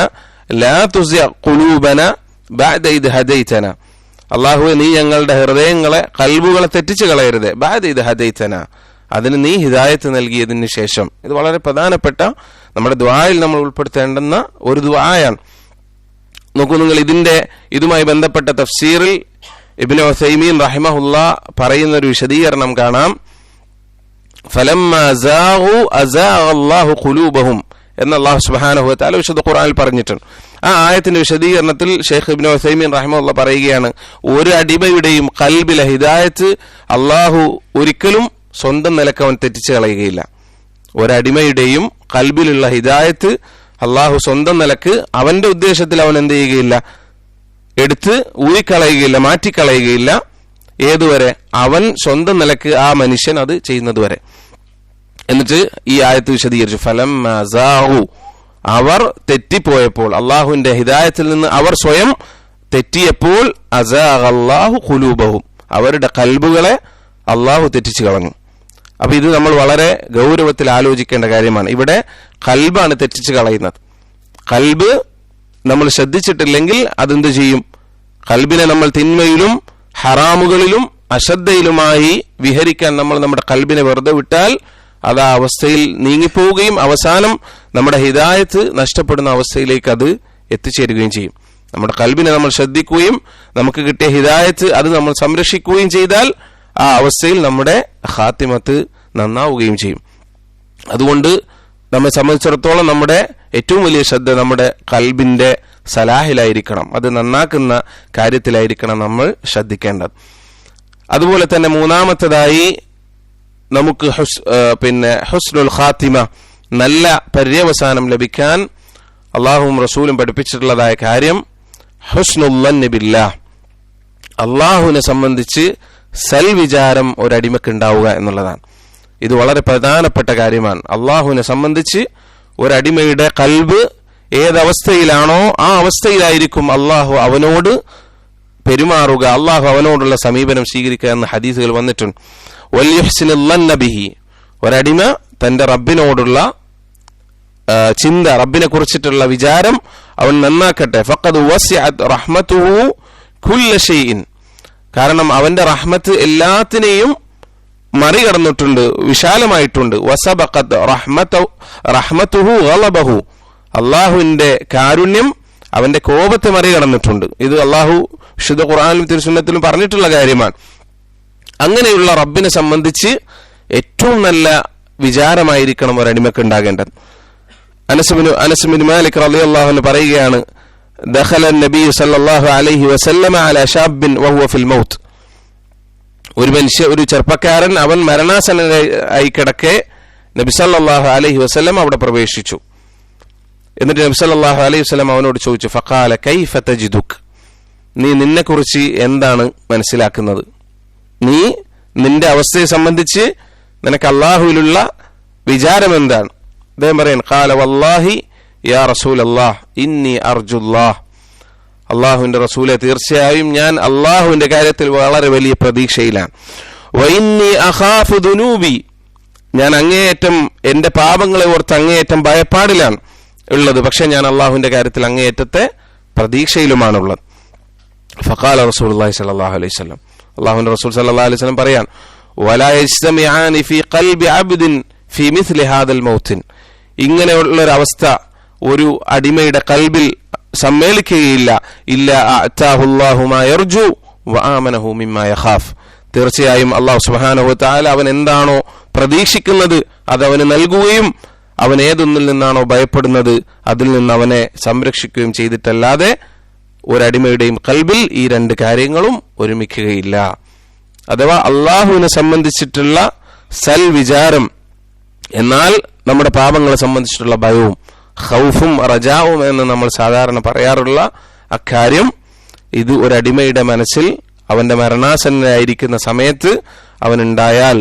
ലാ തുസിഅ ഖുലൂബന ബഅദ ഇദ് ഹദൈതന, അല്ലാഹുവേ നീ ഞങ്ങളുടെ ഹൃദയങ്ങളെ, ഖൽബുകളെ തെറ്റിച്ച് കളയരുത്, ബഅദ ഇദ് ഹദൈതന, അതിന് നീ ഹിദായത്ത് നൽകിയതിന് ശേഷം. ഇത് വളരെ പ്രധാനപ്പെട്ട നമ്മുടെ ദുആയിൽ നമ്മൾ ഉൾപ്പെടുത്തേണ്ടുന്ന ഒരു ദുആയാണ്. നോക്കൂ നിങ്ങൾ, ഇതുമായി ബന്ധപ്പെട്ട തഫ്സീറിൽ ഇബ്നു ഉസൈമീൻ റഹിമഹുല്ലാഹ് പറയുന്ന ഒരു വിശദീകരണം കാണാം. ഫലമ്മാ സാഗു അസാഗ അല്ലാഹു ഖുലൂബഹും എന്ന് അല്ലാഹു സുബ്ഹാനഹു വ തആല വിശുദ്ധ ഖുർആനിൽ പറഞ്ഞിട്ടുണ്ട്. ആ ആയത്തിന്റെ വിശദീകരണത്തിൽ ഷെയ്ഖ് ഇബ്നു ഉസൈമീൻ റഹിമഹുല്ലാഹ് പറയുകയാണ്, ഒരു അടിമയുടെയും ഖൽബിലെ ഹിദായത്ത് അല്ലാഹു ഒരിക്കലും സ്വന്തം നിലക്ക് അവൻ തെറ്റിച്ച് കളയുകയില്ല. ഒരടിമയുടെയും ഖൽബിലുള്ള ഹിദായത്ത് അള്ളാഹു സ്വന്തം നിലക്ക് അവന്റെ ഉദ്ദേശത്തിൽ അവൻ എന്ത് ചെയ്യുകയില്ല, എടുത്ത് ഊരിക്കളയുകയില്ല, മാറ്റിക്കളയുകയില്ല. ഏതുവരെ? അവൻ സ്വന്തം നിലക്ക് ആ മനുഷ്യൻ അത് ചെയ്യുന്നത് വരെ. എന്നിട്ട് ഈ ആയത്ത് വിശദീകരിച്ചു, ഫലമ്മാ സാഗു, അവർ തെറ്റിപ്പോയപ്പോൾ, അള്ളാഹുവിന്റെ ഹിദായത്തിൽ നിന്ന് അവർ സ്വയം തെറ്റിയപ്പോൾ, അസാഗ അല്ലാഹു ഖുലൂബഹും, അവരുടെ ഖൽബുകളെ അള്ളാഹു തെറ്റിച്ചു കളഞ്ഞു. അപ്പൊ ഇത് നമ്മൾ വളരെ ഗൗരവത്തിൽ ആലോചിക്കേണ്ട കാര്യമാണ്. ഇവിടെ ഖൽബാണ് തെറ്റിച്ച് കളയുന്നത്. ഖൽബ് നമ്മൾ ശ്രദ്ധിച്ചിട്ടില്ലെങ്കിൽ അതെന്ത് ചെയ്യും? ഖൽബിനെ നമ്മൾ തിന്മയിലും ഹറാമുകളിലും അശ്രദ്ധയിലുമായി വിഹരിക്കാൻ നമ്മൾ നമ്മുടെ ഖൽബിനെ വെറുതെ വിട്ടാൽ അത് ആ അവസ്ഥയിൽ നീങ്ങിപ്പോവുകയും അവസാനം നമ്മുടെ ഹിദായത്ത് നഷ്ടപ്പെടുന്ന അവസ്ഥയിലേക്ക് അത് എത്തിച്ചേരുകയും ചെയ്യും. നമ്മുടെ ഖൽബിനെ നമ്മൾ ശ്രദ്ധിക്കുകയും നമുക്ക് കിട്ടിയ ഹിദായത്ത് അത് നമ്മൾ സംരക്ഷിക്കുകയും ചെയ്താൽ ആ അവസ്ഥയിൽ നമ്മുടെ ഖാത്തിമത്ത് നന്നാവുകയും ചെയ്യും. അതുകൊണ്ട് നമ്മെ സംബന്ധിച്ചിടത്തോളം നമ്മുടെ ഏറ്റവും വലിയ ശ്രദ്ധ നമ്മുടെ ഖൽബിന്റെ സലാഹിലായിരിക്കണം, അത് നന്നാക്കുന്ന കാര്യത്തിലായിരിക്കണം നമ്മൾ ശ്രദ്ധിക്കേണ്ടത്. അതുപോലെ തന്നെ മൂന്നാമത്തേതായി നമുക്ക് ഹുസ്നുൽ ഖാത്തിമ, നല്ല പര്യവസാനം ലഭിക്കാൻ അള്ളാഹുവും റസൂലും പഠിപ്പിച്ചിട്ടുള്ളതായ കാര്യം ഹുസ്നുൽ ളന്നി ബില്ലാഹ്, അള്ളാഹുവിനെ സംബന്ധിച്ച് സൽവിചാരം ഒരടിമക്ക് ഉണ്ടാവുക എന്നുള്ളതാണ്. ഇത് വളരെ പ്രധാനപ്പെട്ട കാര്യമാണ്. അള്ളാഹുവിനെ സംബന്ധിച്ച് ഒരടിമയുടെ ഖൽബ് ഏതവസ്ഥയിലാണോ ആ അവസ്ഥയിലായിരിക്കും അള്ളാഹു അവനോട് പെരുമാറുക, അള്ളാഹു അവനോടുള്ള സമീപനം സ്വീകരിക്കുക എന്ന് ഹദീസുകൾ വന്നിട്ടുണ്ട്. വൽയുഹ്സിനുൽ ളന്ന ബിഹി, ഒരടിമ തന്റെ റബ്ബിനോടുള്ള ചിന്ത, റബ്ബിനെ കുറിച്ചിട്ടുള്ള വിചാരം അവൻ നന്നാക്കട്ടെ. ഫഖദ് വസിഅത് റഹ്മതുഹു കുല്ല ഷൈഇൻ, കാരണം അവന്റെ റഹ്മത്ത് എല്ലാത്തിനെയും മറികടന്നിട്ടുണ്ട്, വിശാലമായിട്ടുണ്ട്. വസബഖത് റഹ്മതുഹു ഗളബഹു, അള്ളാഹുവിന്റെ കാരുണ്യം അവന്റെ കോപത്തെ മറികടന്നിട്ടുണ്ട്. ഇത് അള്ളാഹു വിശുദ്ധ ഖുർആനിലും തിരുസുന്നത്തിലും പറഞ്ഞിട്ടുള്ള കാര്യമാണ്. അങ്ങനെയുള്ള റബ്ബിനെ സംബന്ധിച്ച് ഏറ്റവും നല്ല വിചാരമായിരിക്കണം ഒരടിമക്ക് ഉണ്ടാകേണ്ടത്. അനസ് ബിൻ മാലിക് റളിയല്ലാഹു അൻഹു പറയുകയാണ്, ദഖല നബി സല്ലല്ലാഹു അലൈഹി വസല്ലമ അലാ ശാബ്ബിൻ വഹുവ ഫിൽ മൗത്ത്. ഒരു ചെറുപ്പക്കാരൻ അവൻ മരണാസന്നനായി കിടക്കെ നബി സല്ലല്ലാഹു അലൈഹി വസല്ലം അവിടെ പ്രവേശിച്ചു. എന്നിട്ട് നബി സല്ലല്ലാഹു അലൈഹി വസല്ലം അവനോട് ചോദിച്ചു, ഫഖാല കൈഫ തജിദുക്, നീ നിന്നെക്കുറിച്ച് എന്താണ് മനസ്സിലാക്കുന്നത്? നീ നിന്റെ അവസ്ഥയെ സംബന്ധിച്ച് നിനക്ക് അള്ളാഹുവിലുള്ള വിചാരം എന്താണ്? അദ്ദേഹം പറയാൻ, ഖാല വല്ലാഹി യാ റസൂലല്ലാഹ് ഇന്നി അർജുല്ലാഹ്, അള്ളാഹുവിന്റെ റസൂലെ തീർച്ചയായും ഞാൻ അള്ളാഹുവിന്റെ കാര്യത്തിൽ വളരെ വലിയ പ്രതീക്ഷയിലാണ്. വഇന്നി അഖാഫു ദുനൂബി, ഞാൻ അങ്ങേയറ്റം എന്റെ പാപങ്ങളെ ഓർത്ത് അങ്ങേയറ്റം ഭയപ്പാടിലാണ് ഉള്ളത്. പക്ഷെ ഞാൻ അള്ളാഹുവിന്റെ കാര്യത്തിൽ അങ്ങേയറ്റത്തെ പ്രതീക്ഷയിലുമാണുള്ളത്. ഫഖാല റസൂലുള്ളാഹി സ്വല്ലല്ലാഹു അലൈഹി വസല്ലം, അള്ളാഹുവിന്റെ റസൂൽ സല്ലല്ലാഹു അലൈഹി വസല്ലം പറയാൻ, വലാ യജ്തമിആനി ഫീ ഖൽബി അബ്ദിൻ ഫീ മിസ്ലി ഹാദൽ മൗത്തിൻ, ഇങ്ങനെയുള്ളൊരവസ്ഥ ഒരു അടിമയുടെ കൽബിൽ സമ്മേളിക്കുകയില്ല. ഇല്ല അഅതാഹുല്ലാഹു മാ യർജു വആമനഹു മിമ്മാ യഖാഫ്, തീർച്ചയായും അല്ലാഹു സുബ്ഹാനഹു വ തആല അവൻ എന്താണോ പ്രതീക്ഷിക്കുന്നത് അത് അവന് നൽകുകയും അവൻ ഏതൊന്നിൽ നിന്നാണോ ഭയപ്പെടുന്നത് അതിൽ നിന്ന് അവനെ സംരക്ഷിക്കുകയും ചെയ്തിട്ടല്ലാതെ ഒരടിമയുടെയും കൽബിൽ ഈ രണ്ട് കാര്യങ്ങളും ഒരുമിക്കുകയില്ല. അഥവാ അള്ളാഹുവിനെ സംബന്ധിച്ചിട്ടുള്ള സൽ വിചാരം, എന്നാൽ നമ്മുടെ പാപങ്ങളെ സംബന്ധിച്ചിട്ടുള്ള ഭയവും ഖൗഫും റജാവും എന്ന് നമ്മൾ സാധാരണ പറയാറുള്ള അക്കാര്യം, ഇത് ഒരടിമയുടെ മനസ്സിൽ അവന്റെ മരണാസന്നനായിരിക്കുന്ന സമയത്ത് അവനുണ്ടായാൽ,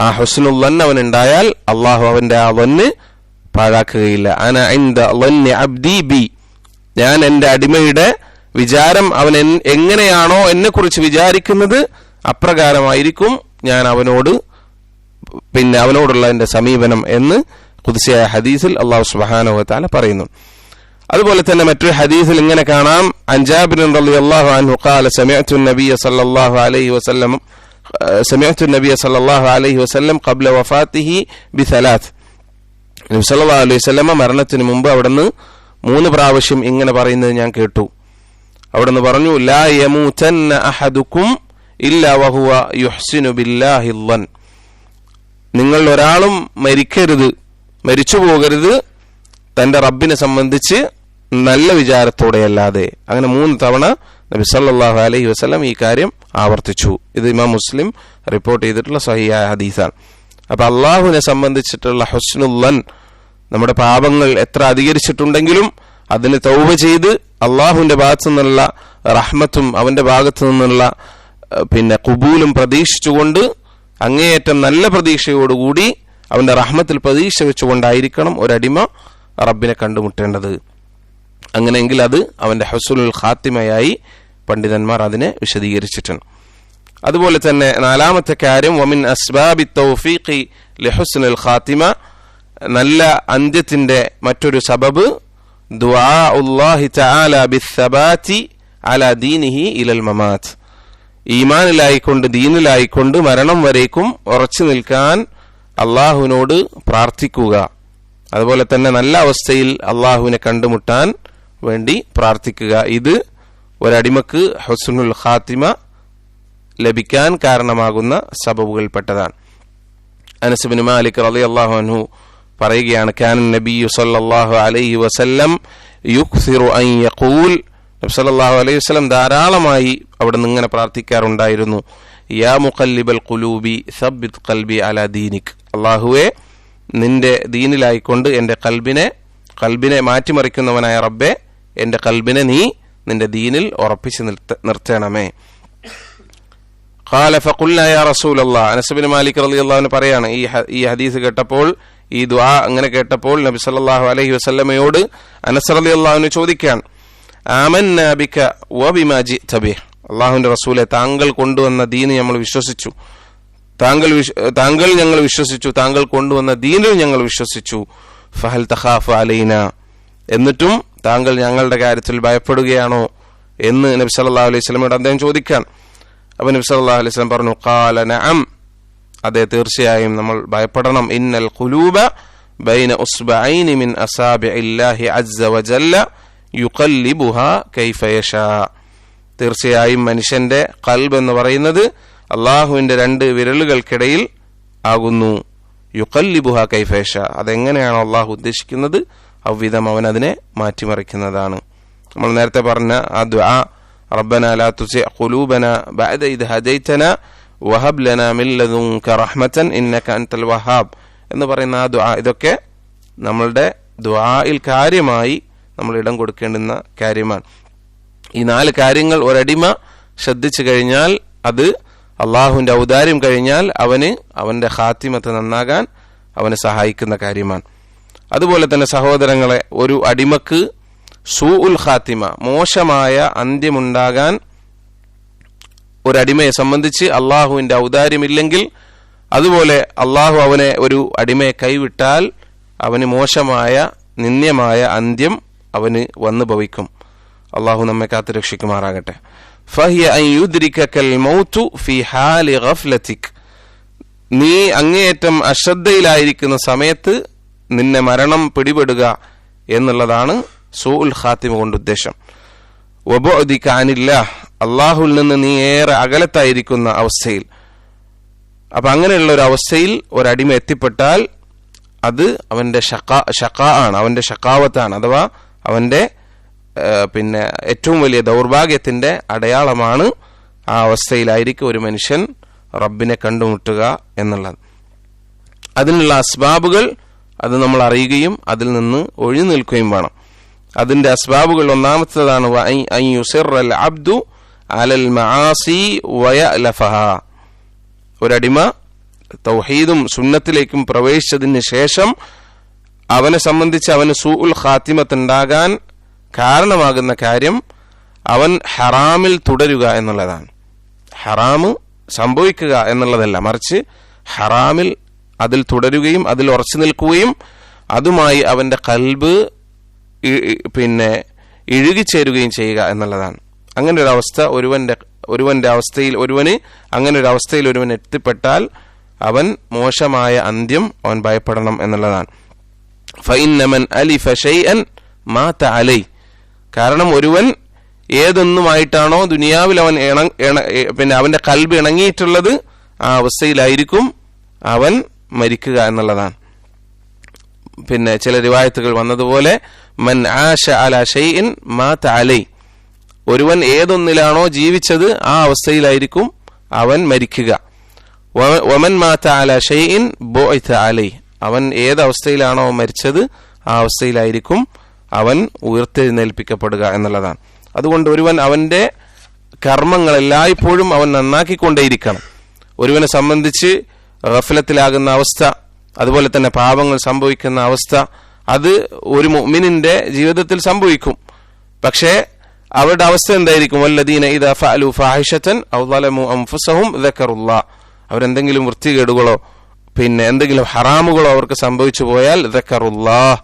ആ ഹുസ്നുൽ ദൻ അവനുണ്ടായാൽ, അള്ളാഹു അവന്റെ ആ വന്ന് പാഴാക്കുകയില്ല. അന ഇൻദ ളന്നി അബ്ദി ബി, ഞാൻ എന്റെ അടിമയുടെ വിചാരം അവൻ എങ്ങനെയാണോ എന്നെ കുറിച്ച് വിചാരിക്കുന്നത് അപ്രകാരമായിരിക്കും ഞാൻ അവനോടുള്ള എന്റെ സമീപനം എന്ന് ഖുദ്സിയായ ഹദീസിൽ അല്ലാഹു സുബ്ഹാനഹു വ തആല പറയുന്നു. അതുപോലെ തന്നെ മറ്റൊരു ഹദീസിൽ ഇങ്ങനെ കാണാം, അൻ ജാബിർ റളിയല്ലാഹു അൻഹു ഖാല സമിഅ്തു നബിയ സല്ലല്ലാഹു അലൈഹി വസല്ലം ഖബ്ല വഫാത്തിഹി ബിസലാത്ത്, നബി സല്ലല്ലാഹു അലൈഹി വസല്ലം മരണത്തിന് മുമ്പ് അവിടുന്ന് 3 പ്രാവശ്യം ഇങ്ങനെ പറയുന്നത് ഞാൻ കേട്ടു. അവിടുന്ന് പറഞ്ഞു, ലാ യമൂതന്ന അഹദുക്കും ഇല്ലാ വഹുവ യുഹ്സിനു ബില്ലാഹി ളൻ, നിങ്ങൾ ഒരാളും മരിച്ചു പോകരുത് തന്റെ റബ്ബിനെ സംബന്ധിച്ച് നല്ല വിചാരത്തോടെയല്ലാതെ. അങ്ങനെ 3 തവണ നബി സല്ലല്ലാഹു അലൈഹി വസല്ലം ഈ കാര്യം ആവർത്തിച്ചു. ഇത് ഇമാം മുസ്ലിം റിപ്പോർട്ട് ചെയ്തിട്ടുള്ള സഹിഹായ ഹദീസാണ്. അപ്പൊ അള്ളാഹുവിനെ സംബന്ധിച്ചിട്ടുള്ള ഹുസ്നുൽ ദൻ, നമ്മുടെ പാപങ്ങൾ എത്ര അധികരിച്ചിട്ടുണ്ടെങ്കിലും അതിന് തൗബ ചെയ്ത് അള്ളാഹുവിന്റെ ഭാഗത്തു നിന്നുള്ള റഹ്മത്തും അവന്റെ ഭാഗത്തു നിന്നുള്ള ഖുബൂലും പ്രതീക്ഷിച്ചുകൊണ്ട് അങ്ങേയറ്റം നല്ല പ്രതീക്ഷയോടുകൂടി അവന്റെ റഹ്മത്തിൽ പ്രതീക്ഷ വെച്ചുകൊണ്ടായിരിക്കണം ഒരടിമ റബ്ബിനെ കണ്ടുമുട്ടേണ്ടത്. അങ്ങനെയെങ്കിൽ അത് അവന്റെ ഹുസ്നുൽ ഖാത്തിമയായി പണ്ഡിതന്മാർ അതിനെ വിശദീകരിച്ചിട്ടുണ്ട്. അതുപോലെ തന്നെ 4ാമത്തെ കാര്യം, വമിൻ അസ്ബാബി തൗഫീഖി ലിഹുസ്നുൽ ഖാത്തിമ, നല്ല അന്ത്യത്തിന്റെ മറ്റൊരു സബബ് ദുആഉല്ലാഹി തആല ബിസ്സബാതി അലാ ദീനിഹി ഇലൽ മമാത്ത്, ഈമാനിലായിക്കൊണ്ട് ദീനിലായിക്കൊണ്ട് മരണം വരേക്കും ഉറച്ചു നിൽക്കാൻ അള്ളാഹുവിനോട് പ്രാർത്ഥിക്കുക. അതുപോലെ തന്നെ നല്ല അവസ്ഥയിൽ അള്ളാഹുവിനെ കണ്ടുമുട്ടാൻ വേണ്ടി പ്രാർത്ഥിക്കുക. ഇത് ഒരടിമക്ക് ഹുസ്നുൽ ഖാത്തിമ ലഭിക്കാൻ കാരണമാകുന്ന സബബുകൾപ്പെട്ടതാണ്. അനസ് ബിൻ മാലിക് റളിയല്ലാഹു അൻഹു പറയുകയാണ്, കാന നബിയ്യു സല്ലല്ലാഹു അലൈഹി വസല്ലം യുക്സിറു അൻ യഖൂൽ, നബി സല്ലല്ലാഹു അലൈഹി വസല്ലം ധാരാളമായി അവിടെ നിന്ന് ഇങ്ങനെ പ്രാർത്ഥിക്കാറുണ്ടായിരുന്നു, യാ മുഖല്ലിബൽ ഖുലൂബി സബ്ബിത് ഖൽബി അലാ ദീനിക്, അല്ലാഹുവേ നിന്റെ ദീനിലായിക്കൊണ്ട് എന്റെ കൽബിനെ മാറ്റിമറിക്കുന്നവനായ റബ്ബെ, എന്റെ കൽബിനെ നീ നിന്റെ ദീനിൽ ഉറപ്പിച്ച് നിർത്തണമേ. ഖാല ഫഖുൽനാ യാ റസൂലല്ലാഹ്, അനസ് ബിൻ മാലിക് റളിയല്ലാഹു അൻഹു പറയാണ്, ഈ ഹദീസ് കേട്ടപ്പോൾ, ഈ ദുആ അങ്ങനെ കേട്ടപ്പോൾ നബി സല്ലല്ലാഹു അലൈഹി വസല്ലമയോട് അനസ് റളിയല്ലാഹു അൻഹു ചോദിക്കാൻ, ആമന്നാ ബിക വബിമാ ജിഅത ബിഹി, അല്ലാഹുവിന്റെ റസൂലെ താങ്കൾ കൊണ്ടുവന്ന ദീൻ നമ്മൾ വിശ്വസിച്ചു, താങ്കൾ ഞങ്ങൾ വിശ്വസിച്ചു, താങ്കൾ കൊണ്ടുവന്ന ദീനിൽ ഞങ്ങൾ വിശ്വസിച്ചു. ഫഹൽ തഖാഫു അലൈന, എന്നിട്ടും താങ്കൾ ഞങ്ങളുടെ കാര്യത്തിൽ ഭയപ്പെടുകയാണോ എന്ന് നബി സല്ലല്ലാഹു അലൈഹി വസല്ലമയോട് അദ്ദേഹം ചോദിക്കാൻ. അപ്പോൾ നബി സല്ലല്ലാഹു അലൈഹി വസല്ലം പറഞ്ഞു, ഖാല നഅം, അതെ തീർച്ചയായും നമ്മൾ ഭയപ്പെടണം. ഇന്നൽ ഖുലൂബ ബൈന ഉസ്ബഅൈനി മിൻ അസാബിഇല്ലാഹി അസ്സ വജല്ല യുഖല്ലിബുഹാ കൈഫ യശാ. തീർച്ചയായും മനുഷ്യന്റെ ഖൽബ് എന്ന് പറയുന്നത് അള്ളാഹുവിന്റെ 2 വിരലുകൾക്കിടയിൽ ആകുന്നു. യുഖല്ലിബുഹാ കൈഫ യശാ, അതെങ്ങനെയാണോ അള്ളാഹു ഉദ്ദേശിക്കുന്നത് അവ്വിധം അവൻ അതിനെ മാറ്റിമറിക്കുന്നതാണ്. നമ്മൾ നേരത്തെ പറഞ്ഞ ആ ദുആ, റബ്ബനാ ലാ തുസിഅ ഖുലൂബനാ ബഅദ ഇദ് ഹദൈതനാ വഹബ് ലനാ മിൻ ലദുൻക റഹ്മതൻ ഇന്നക അൻതൽ വഹാബ് എന്ന് പറയുന്ന ആ ദുആ, ഇതൊക്കെ നമ്മളുടെ ദുആയിൽ കാര്യമായി നമ്മൾ ഇടം കൊടുക്കേണ്ടുന്ന കാര്യമാണ്. ഈ 4 കാര്യങ്ങൾ ഒരടിമ ശ്രദ്ധിച്ചു കഴിഞ്ഞാൽ, അത് അള്ളാഹുവിന്റെ ഔദാര്യം കഴിഞ്ഞാൽ അവന്റെ ഖാത്തിമത്ത് നന്നാകാൻ അവനെ സഹായിക്കുന്ന കാര്യമാണ്. അതുപോലെ തന്നെ സഹോദരങ്ങളെ, ഒരു അടിമക്ക് സൂഉൽ ഖാത്തിമ, മോശമായ അന്ത്യമുണ്ടാകാൻ ഒരടിമയെ സംബന്ധിച്ച് അള്ളാഹുവിന്റെ ഔദാര്യമില്ലെങ്കിൽ, അതുപോലെ അള്ളാഹു അവനെ ഒരു അടിമയെ കൈവിട്ടാൽ അവന് മോശമായ നിന്ദ്യമായ അന്ത്യം അവന് വന്നു ഭവിക്കും. അള്ളാഹു നമ്മെ കാത്തു രക്ഷിക്കുമാറാകട്ടെ. ഫഹിയ അൻ യുദ്രികകൽ മൗതു ഫി ഹാലി ഗഫ്ലതിക്, നീ അങ്ങേയറ്റം അശ്രദ്ധയിലായിരിക്കുന്ന സമയത്ത് നിന്നെ മരണം പിടിപെടുക എന്നുള്ളതാണ് സൂഉൽ ഖാത്തിമ കൊണ്ട് ഉദ്ദേശം. വബുഅദിക അനില്ലാഹ്, അള്ളാഹുവിൽ നിന്ന് നീ ഏറെ അകലത്തായിരിക്കുന്ന അവസ്ഥയിൽ. അപ്പൊ അങ്ങനെയുള്ള ഒരു അവസ്ഥയിൽ ഒരടിമ എത്തിപ്പെട്ടാൽ അത് അവന്റെ ഷഖാ ആണ്, അവന്റെ ഷഖാവത്താണ്, അഥവാ അവന്റെ ഏറ്റവും വലിയ ദൗർഭാഗ്യത്തിന്റെ അടയാളമാണ്. ആ അവസ്ഥയിലായിരിക്കും ഒരു മനുഷ്യൻ റബ്ബിനെ കണ്ടുമുട്ടുക എന്നുള്ളത്. അതിനുള്ള അസ്ബാബുകൾ അത് നമ്മൾ അറിയുകയും അതിൽ നിന്ന് ഒഴിഞ്ഞു നിൽക്കുകയും വേണം. അതിന്റെ അസ്ബാബുകൾ ഒന്നാമത്തേതാണ് അൻ യുസിറൽ അബ്ദു അലൽ മആസി വയഅലഫഹാ, ഒരടിമ തൗഹീദും സുന്നത്തിലേക്കും പ്രവേശിച്ചതിന് ശേഷം അവനെ സംബന്ധിച്ച് അവന് സൂഉൽ ഖാത്തിമത്ത് ഉണ്ടാകാൻ കാരണമാകുന്ന കാര്യം അവൻ ഹറാമിൽ തുടരുക എന്നുള്ളതാണ്. ഹറാമ് സംഭവിക്കുക എന്നുള്ളതല്ല, മറിച്ച് ഹറാമിൽ അതിൽ തുടരുകയും അതിൽ ഉറച്ചു നിൽക്കുകയും അതുമായി അവന്റെ ഖൽബ് ഇഴുകിച്ചേരുകയും ചെയ്യുക എന്നുള്ളതാണ്. അങ്ങനെ ഒരു അവസ്ഥ ഒരുവന്റെ അവസ്ഥയിൽ അങ്ങനെ ഒരു അവസ്ഥയിൽ ഒരുവൻ എത്തിപ്പെട്ടാൽ അവൻ മോശമായ അന്ത്യം അവൻ ഭയപ്പെടണം എന്നുള്ളതാണ്. ഫഇന്ന മൻ അലിഫ ശൈഅൻ മാത അലൈ, കാരണം ഒരുവൻ ഏതൊന്നുമായിട്ടാണോ ദുനിയാവിൽ അവൻ അവന്റെ ഖൽബ് ഇണങ്ങിയിട്ടുള്ളത് ആ അവസ്ഥയിലായിരിക്കും അവൻ മരിക്കുക എന്നുള്ളതാണ്. ചില റിവായത്തുകൾ വന്നതുപോലെ മൻ ആശ അലാ ഷൈഇൻ മാത അലൈ, ഒരുവൻ ഏതൊന്നിലാണോ ജീവിച്ചത് ആ അവസ്ഥയിലായിരിക്കും അവൻ മരിക്കുക. വമൻ മാത അലാ ഷൈഇൻ ബുഇത അലൈ, അവൻ ഏതവസ്ഥയിലാണോ മരിച്ചത് ആ അവസ്ഥയിലായിരിക്കും അവൻ ഉയർത്തെഴുന്നേൽപ്പിക്കപ്പെടുക എന്നുള്ളതാണ്. അതുകൊണ്ട് ഒരുവൻ അവന്റെ കർമ്മങ്ങൾ എല്ലായ്പ്പോഴും അവൻ നന്നാക്കിക്കൊണ്ടേയിരിക്കണം. ഒരുവനെ സംബന്ധിച്ച് ഗഫലത്തിലാകുന്ന അവസ്ഥ, അതുപോലെ തന്നെ പാപങ്ങൾ സംഭവിക്കുന്ന അവസ്ഥ, അത് ഒരു മുഅ്മിനിന്റെ ജീവിതത്തിൽ സംഭവിക്കും. പക്ഷേ അവരുടെ അവസ്ഥ എന്തായിരിക്കും? വല്ലദീന ഇദാ ഫഅലു ഫാഹിഷതൻ ഔ ളലമു അൻഫുസഹും ദക്കറുല്ലാഹ്, അവരെന്തെങ്കിലും വൃത്തികേടുകളോ എന്തെങ്കിലും ഹറാമുകളോ അവർക്ക് സംഭവിച്ചു പോയാൽ ദക്കറുല്ലാഹ്,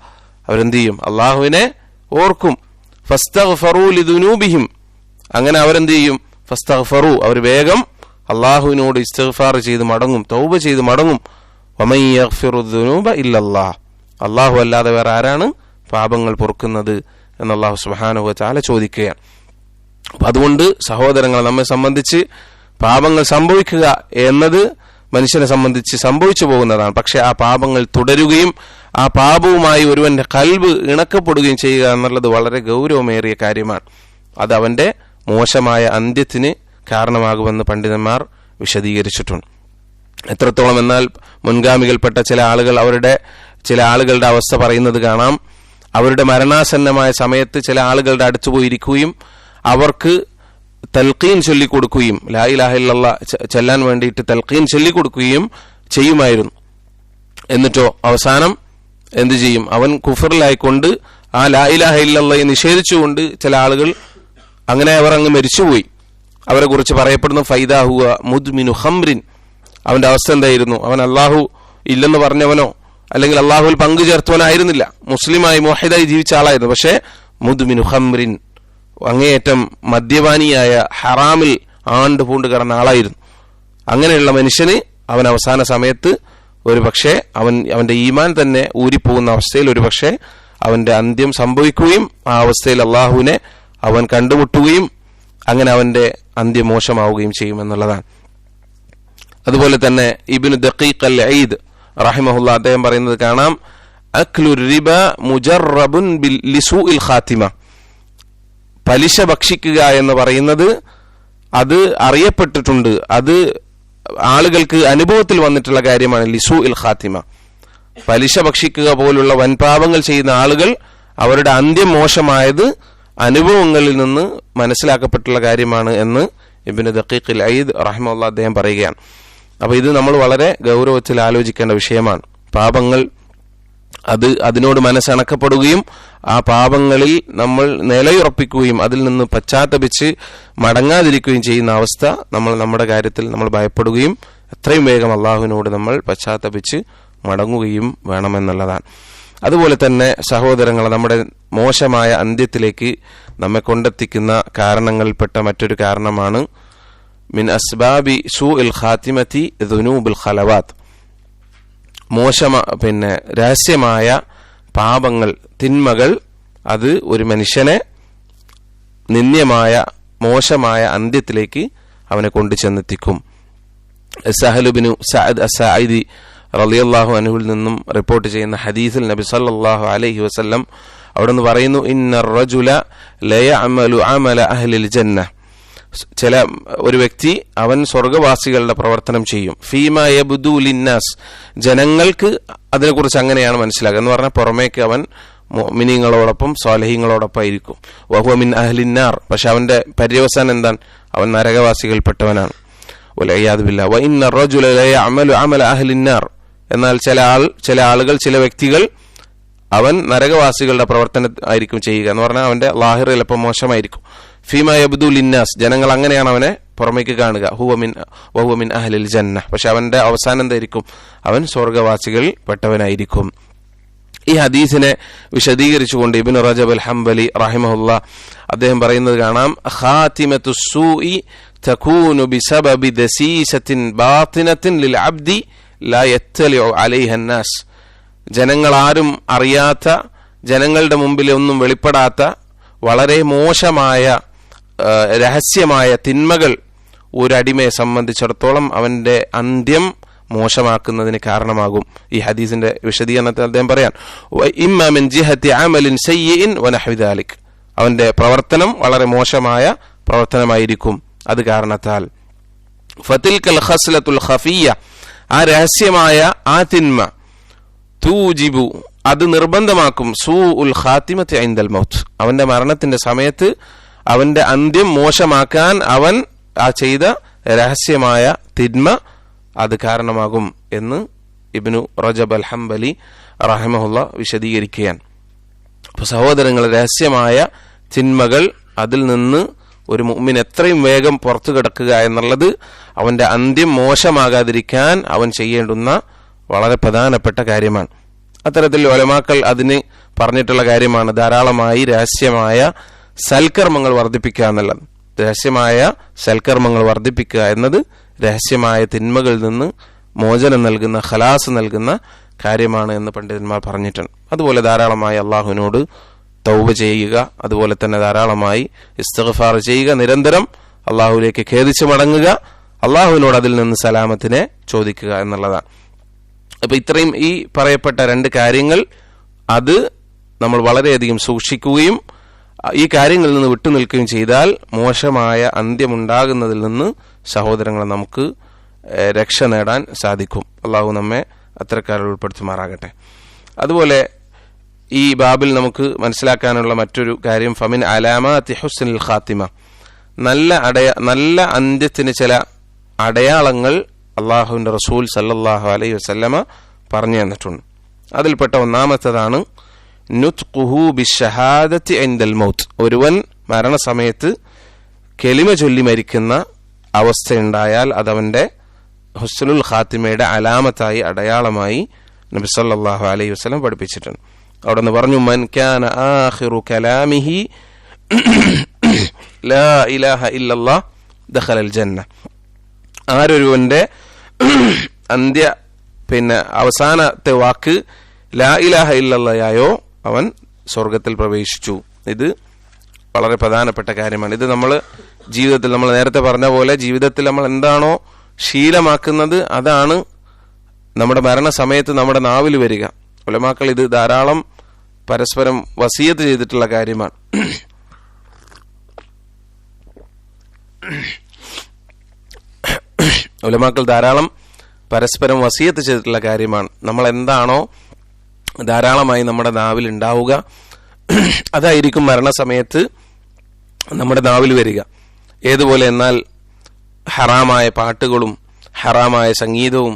അവരെന്ത് ചെയ്യും? അള്ളാഹുവിനെ ഓർക്കും. ഫസ്തഗ്ഫറൂ ലിദുനൂബിഹിം, അങ്ങനെ അവരെന്ത് ചെയ്യും? ഫസ്തഗ്ഫറൂ, അവർ വേഗം അള്ളാഹുവിനോട് ഇസ്തിഗ്ഫാർ ചെയ്ത് മടങ്ങും, തൗബ ചെയ്ത് മടങ്ങും. വമൻ യഗ്ഫിറു ദുനൂബ ഇല്ലല്ലാഹ്, അള്ളാഹു അല്ലാതെ വേറെ ആരാണ് പാപങ്ങൾ പൊറുക്കുന്നത് എന്ന് അള്ളാഹു സുബ്ഹാനഹു വ തആല ചോദിക്കുകയാണ്. അപ്പൊ അതുകൊണ്ട് സഹോദരങ്ങൾ, നമ്മെ സംബന്ധിച്ച് പാപങ്ങൾ സംഭവിക്കുക എന്നത് മനുഷ്യനെ സംബന്ധിച്ച് സംഭവിച്ചു പോകുന്നതാണ്. പക്ഷെ ആ പാപങ്ങൾ തുടരുകയും ആ പാപവുമായി ഒരുവന്റെ ഖൽബ് ഇണക്കപ്പെടുകയും ചെയ്യുക എന്നുള്ളത് വളരെ ഗൗരവമേറിയ കാര്യമാണ്. അത് അവന്റെ മോശമായ അന്ത്യത്തിന് കാരണമാകുമെന്ന് പണ്ഡിതന്മാർ വിശദീകരിച്ചിട്ടുണ്ട്. എത്രത്തോളം എന്നാൽ മുൻഗാമികൾപ്പെട്ട ചില ആളുകളുടെ അവസ്ഥ പറയുന്നത് കാണാം. അവരുടെ മരണാസന്നമായ സമയത്ത് ചില ആളുകളുടെ അടുത്ത് പോയിരിക്കുകയും അവർക്ക് തൽഖീൻ ചൊല്ലിക്കൊടുക്കുകയും ലാ ഇലാഹ ഇല്ലല്ലാഹ് ചെല്ലാൻ വേണ്ടിയിട്ട് തൽഖീൻ ചൊല്ലിക്കൊടുക്കുകയും ചെയ്യുമായിരുന്നു. എന്നിട്ടോ അവസാനം എന്തു ചെയ്യും? അവൻ കുഫറിലായിക്കൊണ്ട് ആ ലാ ഇലാഹ ഇല്ലല്ലാഹയെ നിഷേധിച്ചുകൊണ്ട് ചില ആളുകൾ അങ്ങനെ അവർ അങ്ങ് മരിച്ചുപോയി. അവരെ കുറിച്ച് പറയപ്പെടുന്നു ഫൈദാ ഹുവ മുദ്മിനു ഖംറിൻ, അവന്റെ അവസ്ഥ എന്തായിരുന്നു? അവൻ അള്ളാഹു ഇല്ലെന്ന് പറഞ്ഞവനോ അല്ലെങ്കിൽ അള്ളാഹുവിൽ പങ്കു ചേർത്തവനായിരുന്നില്ല, മുസ്ലിമായി മുവഹിദായി ജീവിച്ച ആളായിരുന്നു. പക്ഷേ മുദ്മിനു ഖംറിൻ, അങ്ങേയറ്റം മദ്യപാനിയായ ഹറാമിൽ ആണ്ട് പൂണ്ട് കിടന്ന ആളായിരുന്നു. അങ്ങനെയുള്ള മനുഷ്യന് അവൻ അവസാന സമയത്ത് ഒരു പക്ഷേ അവന്റെ ഈമാൻ തന്നെ ഊരിപ്പോകുന്ന അവസ്ഥയിൽ ഒരു പക്ഷേ അവന്റെ അന്ത്യം സംഭവിക്കുകയും ആ അവസ്ഥയിൽ അള്ളാഹുവിനെ അവൻ കണ്ടുമുട്ടുകയും അങ്ങനെ അവന്റെ അന്ത്യം മോശമാവുകയും ചെയ്യുമെന്നുള്ളതാണ്. അതുപോലെ തന്നെ ഇബ്നു ദഖീഖ് അൽ ഈദ് റഹിമഹുല്ലാ അദ്ദേഹം പറയുന്നത് കാണാം, അക്ലു റിബ മുജറബുൻ ലിസൂഇൽ ഖാത്തിമ. പലിശ ഭക്ഷിക്കുക എന്ന് പറയുന്നത് അത് അറിയപ്പെട്ടിട്ടുണ്ട്, അത് ആളുകൾക്ക് അനുഭവത്തിൽ വന്നിട്ടുള്ള കാര്യമാണ്. ലിസൂഇൽ ഖാത്തിമ, പലിശ ഭക്ഷിക്കുക പോലുള്ള വൻപാപങ്ങൾ ചെയ്യുന്ന ആളുകൾ അവരുടെ അന്ത്യം മോശമായത് അനുഭവങ്ങളിൽ നിന്ന് മനസ്സിലാക്കപ്പെട്ടുള്ള കാര്യമാണ് എന്ന് ഇബ്നു ദഖീഖ് അൽ ഈദ് റഹിമഹുല്ലാ അദ്ദേഹം പറയുകയാണ്. അപ്പൊ ഇത് നമ്മൾ വളരെ ഗൗരവത്തിൽ ആലോചിക്കേണ്ട വിഷയമാണ്. പാപങ്ങൾ അതിനോട് മനസ്സണക്കപ്പെടുകയും ആ പാപങ്ങളിൽ നമ്മൾ നിലയുറപ്പിക്കുകയും അതിൽ നിന്ന് പശ്ചാത്തപിച്ച് മടങ്ങാതിരിക്കുകയും ചെയ്യുന്ന അവസ്ഥ നമ്മൾ നമ്മുടെ കാര്യത്തിൽ നമ്മൾ ഭയപ്പെടുകയും എത്രയും വേഗം അള്ളാഹുവിനോട് നമ്മൾ പശ്ചാത്തപിച്ച് മടങ്ങുകയും വേണമെന്നുള്ളതാണ്. അതുപോലെ തന്നെ സഹോദരങ്ങൾ, നമ്മുടെ മോശമായ അന്ത്യത്തിലേക്ക് നമ്മെ കൊണ്ടെത്തിക്കുന്ന കാരണങ്ങളിൽപ്പെട്ട മറ്റൊരു കാരണമാണ് മിൻ അസ്ബാബി സൂഇൽ ഖാത്തിമത്തി ദുനൂബുൽ ഖലവാത്ത്. രഹസ്യമായ പാപങ്ങൾ, തിന്മകൾ, അത് ഒരു മനുഷ്യനെ നിന്ദ്യമായ മോശമായ അന്ത്യത്തിലേക്ക് അവനെ കൊണ്ടു ചെന്നെത്തിക്കും. സഹൽ ഇബ്നു സഅദ് അസ്സാഇദി റളിയല്ലാഹു അൻഹുവിൽ നിന്നും റിപ്പോർട്ട് ചെയ്യുന്ന ഹദീസിൽ നബി സല്ലല്ലാഹു അലൈഹി വസല്ലം അവിടെ നിന്ന് പറയുന്നു, ഇന്നർ റജുല ലയഅമലു അമല അഹ്ലിൽ ജന്ന. ഒരു വ്യക്തി അവൻ സ്വർഗവാസികളുടെ പ്രവർത്തനം ചെയ്യും. ഫീമാ യബ്ദു ലിന്നാസ്, ജനങ്ങൾക്ക് അതിനെക്കുറിച്ച് അങ്ങനെയാണ് മനസ്സിലാക്കുക എന്ന് പറഞ്ഞാൽ പുറമേക്ക് അവൻ മുഅ്മിനീങ്ങളോടൊപ്പം സ്വാലിഹീങ്ങളോടൊപ്പം ആയിരിക്കും. വഹുവ മിൻ അഹ്ലിന്നാർ, പക്ഷെ അവന്റെ പര്യവസാനം എന്താണ്? അവൻ നരകവാസികൾപ്പെട്ടവനാണ്. വലഇയാദു ബില്ലാഹ്. വ ഇന്ന റജുല ലയഅമലു അമല അഹ്ലിന്നാർ, എന്നാൽ ചില ആളുകൾ, ചില വ്യക്തികൾ അവൻ നരകവാസികളുടെ പ്രവർത്തനം ആയിരിക്കും ചെയ്യുക എന്ന് പറഞ്ഞാൽ അവന്റെ ലാഹിർ ചിലപ്പോൾ മോശമായിരിക്കും. ഫീമാ യബ്ദു ലിന്നാസ്, ജനങ്ങൾ അങ്ങനെയാണ് അവനെ പുറമേക്ക് കാണുക. വഹുവ മിൻ അഹ്ലിൽ ജന്ന, പക്ഷെ അവന്റെ അവസാനം എന്തായിരിക്കും? അവൻ സ്വർഗവാസികൾ പെട്ടവനായിരിക്കും. ഈ ഹദീസിനെ വിശദീകരിച്ചുകൊണ്ട് ഇബ്നു റജബ് അൽ ഹംബലി റഹിമഹുല്ലാ അദ്ദേഹം പറയുന്നത് കാണാം, ഖാതിമത്തു സൂഇ തകൂനു ബിസബബി ദസീസത്തിൻ ബാത്തിനത്തിൻ ലിൽ അബ്ദി ലാ യത്തലിഉ അലൈഹ അന്നാസ്. ജനങ്ങളാരും അറിയാത്ത, ജനങ്ങളുടെ മുമ്പിൽ ഒന്നും വെളിപ്പെടാത്ത വളരെ മോശമായ രഹസ്യമായ തിന്മകൾ ഒരടിമയെ സംബന്ധിച്ചിടത്തോളം അവന്റെ അന്ത്യം മോശമാക്കുന്നതിന് കാരണമാകും. ഈ ഹദീസിന്റെ വിശദീകരണത്തിൽ അദ്ദേഹം പറയാൻ, ഇമ്മാ മിൻ ജിഹത്തി അമലിൻ സയ്യിഇൻ വനഹ്വി ദാലിക്, അവന്റെ പ്രവർത്തനം വളരെ മോശമായ പ്രവർത്തനമായിരിക്കും അത് കാരണത്താൽ. ഫതിൽകൽ ഖസ്ലത്തുൽ ഖഫിയ്യ, ആ രഹസ്യമായ ആ തിന്മ, തൂജിബു, അത് നിർബന്ധമാക്കും, സൂഉൽ ഖാത്തിമത്തി ഇൻദൽ മൗത്ത്, അവന്റെ മരണത്തിന്റെ സമയത്ത് അവന്റെ അന്ത്യം മോശമാക്കാൻ അവൻ ആ ചെയ്ത രഹസ്യമായ തിന്മ അത് കാരണമാകും എന്ന് ഇബ്നു റജബ് അൽ ഹംബലി റഹിമഹുല്ലാ വിശദീകരിക്കുകയാണ്. അപ്പൊ സഹോദരങ്ങൾ, രഹസ്യമായ തിന്മകൾ, അതിൽ നിന്ന് ഒരു മുഅ്മിൻ എത്രയും വേഗം പുറത്തു കിടക്കുക എന്നുള്ളത് അവന്റെ അന്ത്യം മോശമാകാതിരിക്കാൻ അവൻ ചെയ്യേണ്ടുന്ന വളരെ പ്രധാനപ്പെട്ട കാര്യമാണ്. അത്തരത്തിൽ ഉലമാക്കൾ അതിന് പറഞ്ഞിട്ടുള്ള കാര്യമാണ് ധാരാളമായി രഹസ്യമായ സൽക്കർമ്മങ്ങൾ വർദ്ധിപ്പിക്കുക എന്നുള്ളത്. രഹസ്യമായ സൽക്കർമ്മങ്ങൾ വർദ്ധിപ്പിക്കുക എന്നത് രഹസ്യമായ തിന്മകളിൽ നിന്ന് മോചനം നൽകുന്ന, ഖലാസ് നൽകുന്ന കാര്യമാണ് എന്ന് പണ്ഡിതന്മാർ പറഞ്ഞിട്ടുണ്ട്. അതുപോലെ ധാരാളമായി അള്ളാഹുവിനോട് തൗബ ചെയ്യുക, അതുപോലെ തന്നെ ധാരാളമായി ഇസ്തിഗ്ഫാർ ചെയ്യുക, നിരന്തരം അള്ളാഹുവിലേക്ക് ഖേദിച്ച് മടങ്ങുക, അള്ളാഹുവിനോട് അതിൽ നിന്ന് സലാമത്തിനെ ചോദിക്കുക എന്നുള്ളതാണ്. അപ്പൊ ഇത്രയും ഈ പറയപ്പെട്ട രണ്ട് കാര്യങ്ങൾ അത് നമ്മൾ വളരെയധികം സൂക്ഷിക്കുകയും ഈ കാര്യങ്ങളിൽ നിന്ന് വിട്ടുനിൽക്കുകയും ചെയ്താൽ മോശമായ അന്ത്യമുണ്ടാകുന്നതിൽ നിന്ന് സഹോദരങ്ങളെ നമുക്ക് രക്ഷ നേടാൻ സാധിക്കും. അള്ളാഹു നമ്മെ അത്തരക്കാരിൽ ഉൾപ്പെടുത്തുമാറാകട്ടെ. അതുപോലെ ഈ ബാബിൽ നമുക്ക് മനസ്സിലാക്കാനുള്ള മറ്റൊരു കാര്യം, ഫമിൻ അലാമാത്തി ഹുസ്നിൽ ഖാത്തിമ, നല്ല അന്ത്യത്തിന് ചില അടയാളങ്ങൾ അള്ളാഹുവിന്റെ റസൂൽ സല്ലല്ലാഹു അലൈഹി വസല്ലമ പറഞ്ഞു തന്നിട്ടുണ്ട്. അതിൽപ്പെട്ട ഒന്നാമത്തേതാണ് നുത്ഖുഹു ബിശ്ശഹാദത്തി ഇൻദൽ മൗത്ത്, ഒരുവൻ മരണസമയത്ത് കെലിമ ചൊല്ലി മരിക്കുന്ന അവസ്ഥയുണ്ടായാൽ അതവന്റെ ഹുസ്നുൽ ഖാത്തിമയുടെ അലാമത്തായി, അടയാളമായി നബി സല്ലല്ലാഹു അലൈഹി വസല്ലം പഠിപ്പിച്ചിട്ടുണ്ട്. അവിടെ നിന്ന് പറഞ്ഞു, മൻ കാന ആഖിറു കലാമിഹി ലാ ഇലാഹ ഇല്ലല്ലാഹ് ദഖലൽ ജന്ന, ആരൊരുവന്റെ അവസാനത്തെ വാക്ക് ലാ ഇലാഹ ഇല്ലല്ലാഹയോ അവൻ സ്വർഗത്തിൽ പ്രവേശിച്ചു. ഇത് വളരെ പ്രധാനപ്പെട്ട കാര്യമാണ്. ഇത് നമ്മൾ ജീവിതത്തിൽ, നമ്മൾ നേരത്തെ പറഞ്ഞ പോലെ, ജീവിതത്തിൽ നമ്മൾ എന്താണോ ശീലമാക്കുന്നത് അതാണ് നമ്മുടെ മരണസമയത്ത് നമ്മുടെ നാവിൽ വരിക. ഉലമാക്കൾ ഇത് ധാരാളം പരസ്പരം വസിയത്ത് ചെയ്തിട്ടുള്ള കാര്യമാണ്. ഉലമാക്കൾ ധാരാളം പരസ്പരം വസിയത്ത് ചെയ്തിട്ടുള്ള കാര്യമാണ്. നമ്മൾ എന്താണോ ധാരാളമായി നമ്മുടെ നാവിൽ ഉണ്ടാവുക അതായിരിക്കും മരണസമയത്ത് നമ്മുടെ നാവിൽ വരിക. ഏതുപോലെ എന്നാൽ ഹറാമായ പാട്ടുകളും ഹറാമായ സംഗീതവും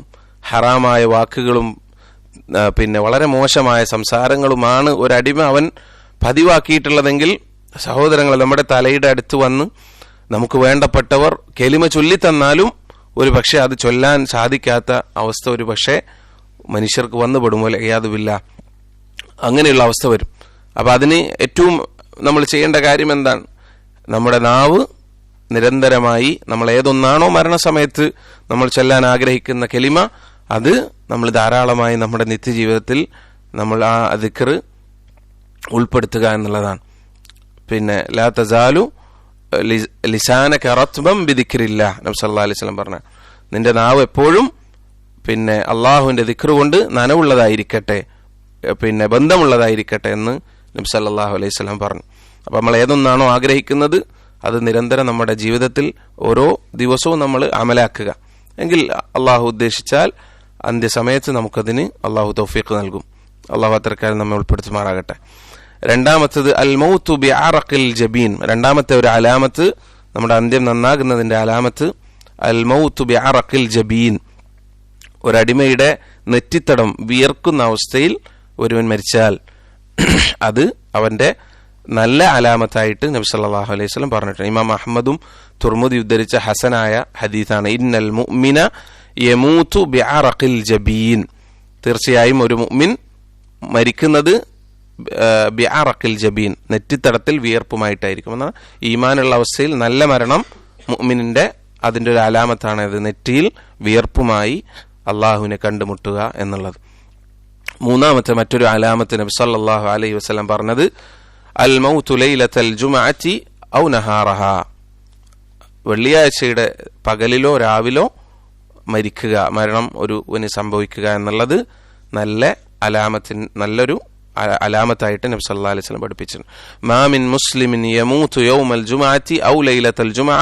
ഹറാമായ വാക്കുകളും പിന്നെ വളരെ മോശമായ സംസാരങ്ങളുമാണ് ഒരടിമ അവൻ പതിവാക്കിയിട്ടുള്ളതെങ്കിൽ, സഹോദരങ്ങൾ, നമ്മുടെ തലയുടെ അടുത്ത് വന്ന് നമുക്ക് വേണ്ടപ്പെട്ടവർ കെലിമ ചൊല്ലിത്തന്നാലും ഒരു പക്ഷെ അത് ചൊല്ലാൻ സാധിക്കാത്ത അവസ്ഥ ഒരു പക്ഷേ മനുഷ്യർക്ക് വന്നുപെടുമോ യാതുമില്ല, അങ്ങനെയുള്ള അവസ്ഥ വരും. അപ്പം അതിന് ഏറ്റവും നമ്മൾ ചെയ്യേണ്ട കാര്യം എന്താണ്? നമ്മുടെ നാവ് നിരന്തരമായി നമ്മൾ ഏതൊന്നാണോ മരണസമയത്ത് നമ്മൾ ചൊല്ലാൻ ആഗ്രഹിക്കുന്ന കെലിമ, അത് നമ്മൾ ധാരാളമായി നമ്മുടെ നിത്യജീവിതത്തിൽ നമ്മൾ ആ ദിക്ർ ഉൾപ്പെടുത്തുക എന്നുള്ളതാണ്. പിന്നെ ലാ തസാലു ലിസാനക റത്ബൻ ബിദിക്രില്ലാഹ്, നബി സല്ലല്ലാഹു അലൈഹി വസല്ലം പറഞ്ഞ, നിന്റെ നാവ് എപ്പോഴും പിന്നെ അള്ളാഹുവിന്റെ ദിക്ർ കൊണ്ട് നനവുള്ളതായിരിക്കട്ടെ, പിന്നെ ബന്ധമുള്ളതായിരിക്കട്ടെ എന്ന് നബി സല്ലല്ലാഹു അലൈഹി വസല്ലം പറഞ്ഞു. അപ്പം നമ്മൾ ഏതൊന്നാണോ ആഗ്രഹിക്കുന്നത് അത് നിരന്തരം നമ്മുടെ ജീവിതത്തിൽ ഓരോ ദിവസവും നമ്മൾ അമലാക്കുക എങ്കിൽ അള്ളാഹു ഉദ്ദേശിച്ചാൽ അന്ത്യസമയത്ത് നമുക്കതിന് അള്ളാഹു തൗഫീഖ് നൽകും. അള്ളാഹു അത്തരക്കാരിൽ നമ്മെ ഉൾപ്പെടുത്തുമാറാകട്ടെ. രണ്ടാമത്തത് അൽ മൗതു ബിഅറഖിൽ ജബീൻ. രണ്ടാമത്തെ ഒരു അലാമത്ത്, നമ്മുടെ അന്ത്യം നന്നാകുന്നതിന്റെ അലാമത്ത് അൽ മൗതു ബിഅറഖിൽ ജബീൻ. ഒരടിമയുടെ നെറ്റിത്തടം വിയർക്കുന്ന അവസ്ഥയിൽ ഒരുവൻ മരിച്ചാൽ അത് അവന്റെ നല്ല അലാമത്തായിട്ട് നബി സല്ലല്ലാഹു അലൈഹി വസല്ലം പറഞ്ഞിട്ടുണ്ട്. ഇമാം അഹ്മദും തുർമുദി ഉദ്ധരിച്ച ഹസനായ ഹദീസാണ്. ഇന്നൽ മുഅ്മിന യമൂതു ബിഅറഖിൽ ജബീൻ. തീർച്ചയായും ഒരു മുഅ്മിൻ മരിക്കുന്നത് ബിഅറഖിൽ ജബീൻ, നെറ്റിത്തടത്തിൽ വിയർപ്പുമായിട്ടായിരിക്കും. എന്നാൽ ഈമാനുള്ള അവസ്ഥയിൽ നല്ല മരണം മുഅ്മിനിന്റെ അതിൻ്റെ ഒരു അലാമത്താണ് അത്, നെറ്റിയിൽ വിയർപ്പുമായി അള്ളാഹുവിനെ കണ്ടുമുട്ടുക എന്നുള്ളത്. മൂന്നാമത്തെ മറ്റൊരു അലാമത്ത് നബി സല്ലല്ലാഹു അലൈഹി വസല്ലം പറഞ്ഞത് അൽ മൗതു ലൈലത്തൽ ജുമഅത്തി ഔ നഹാറഹ. വെള്ളിയാഴ്ചയുടെ പകലിലോ രാവിലോ മരിക്കുക, മരണം ഒരുവന് സംഭവിക്കുക എന്നുള്ളത് നല്ലൊരു അലാമത്തായിട്ട് നബി സല്ലല്ലാഹു അലൈഹി വസല്ലം പഠിപ്പിച്ചിട്ടുണ്ട്. മാ മിൻ മുസ്ലിമിൻ യമൂതു യൗമൽ ജുമഅത്തി ഔ ലൈലത്തൽ ജുമഅ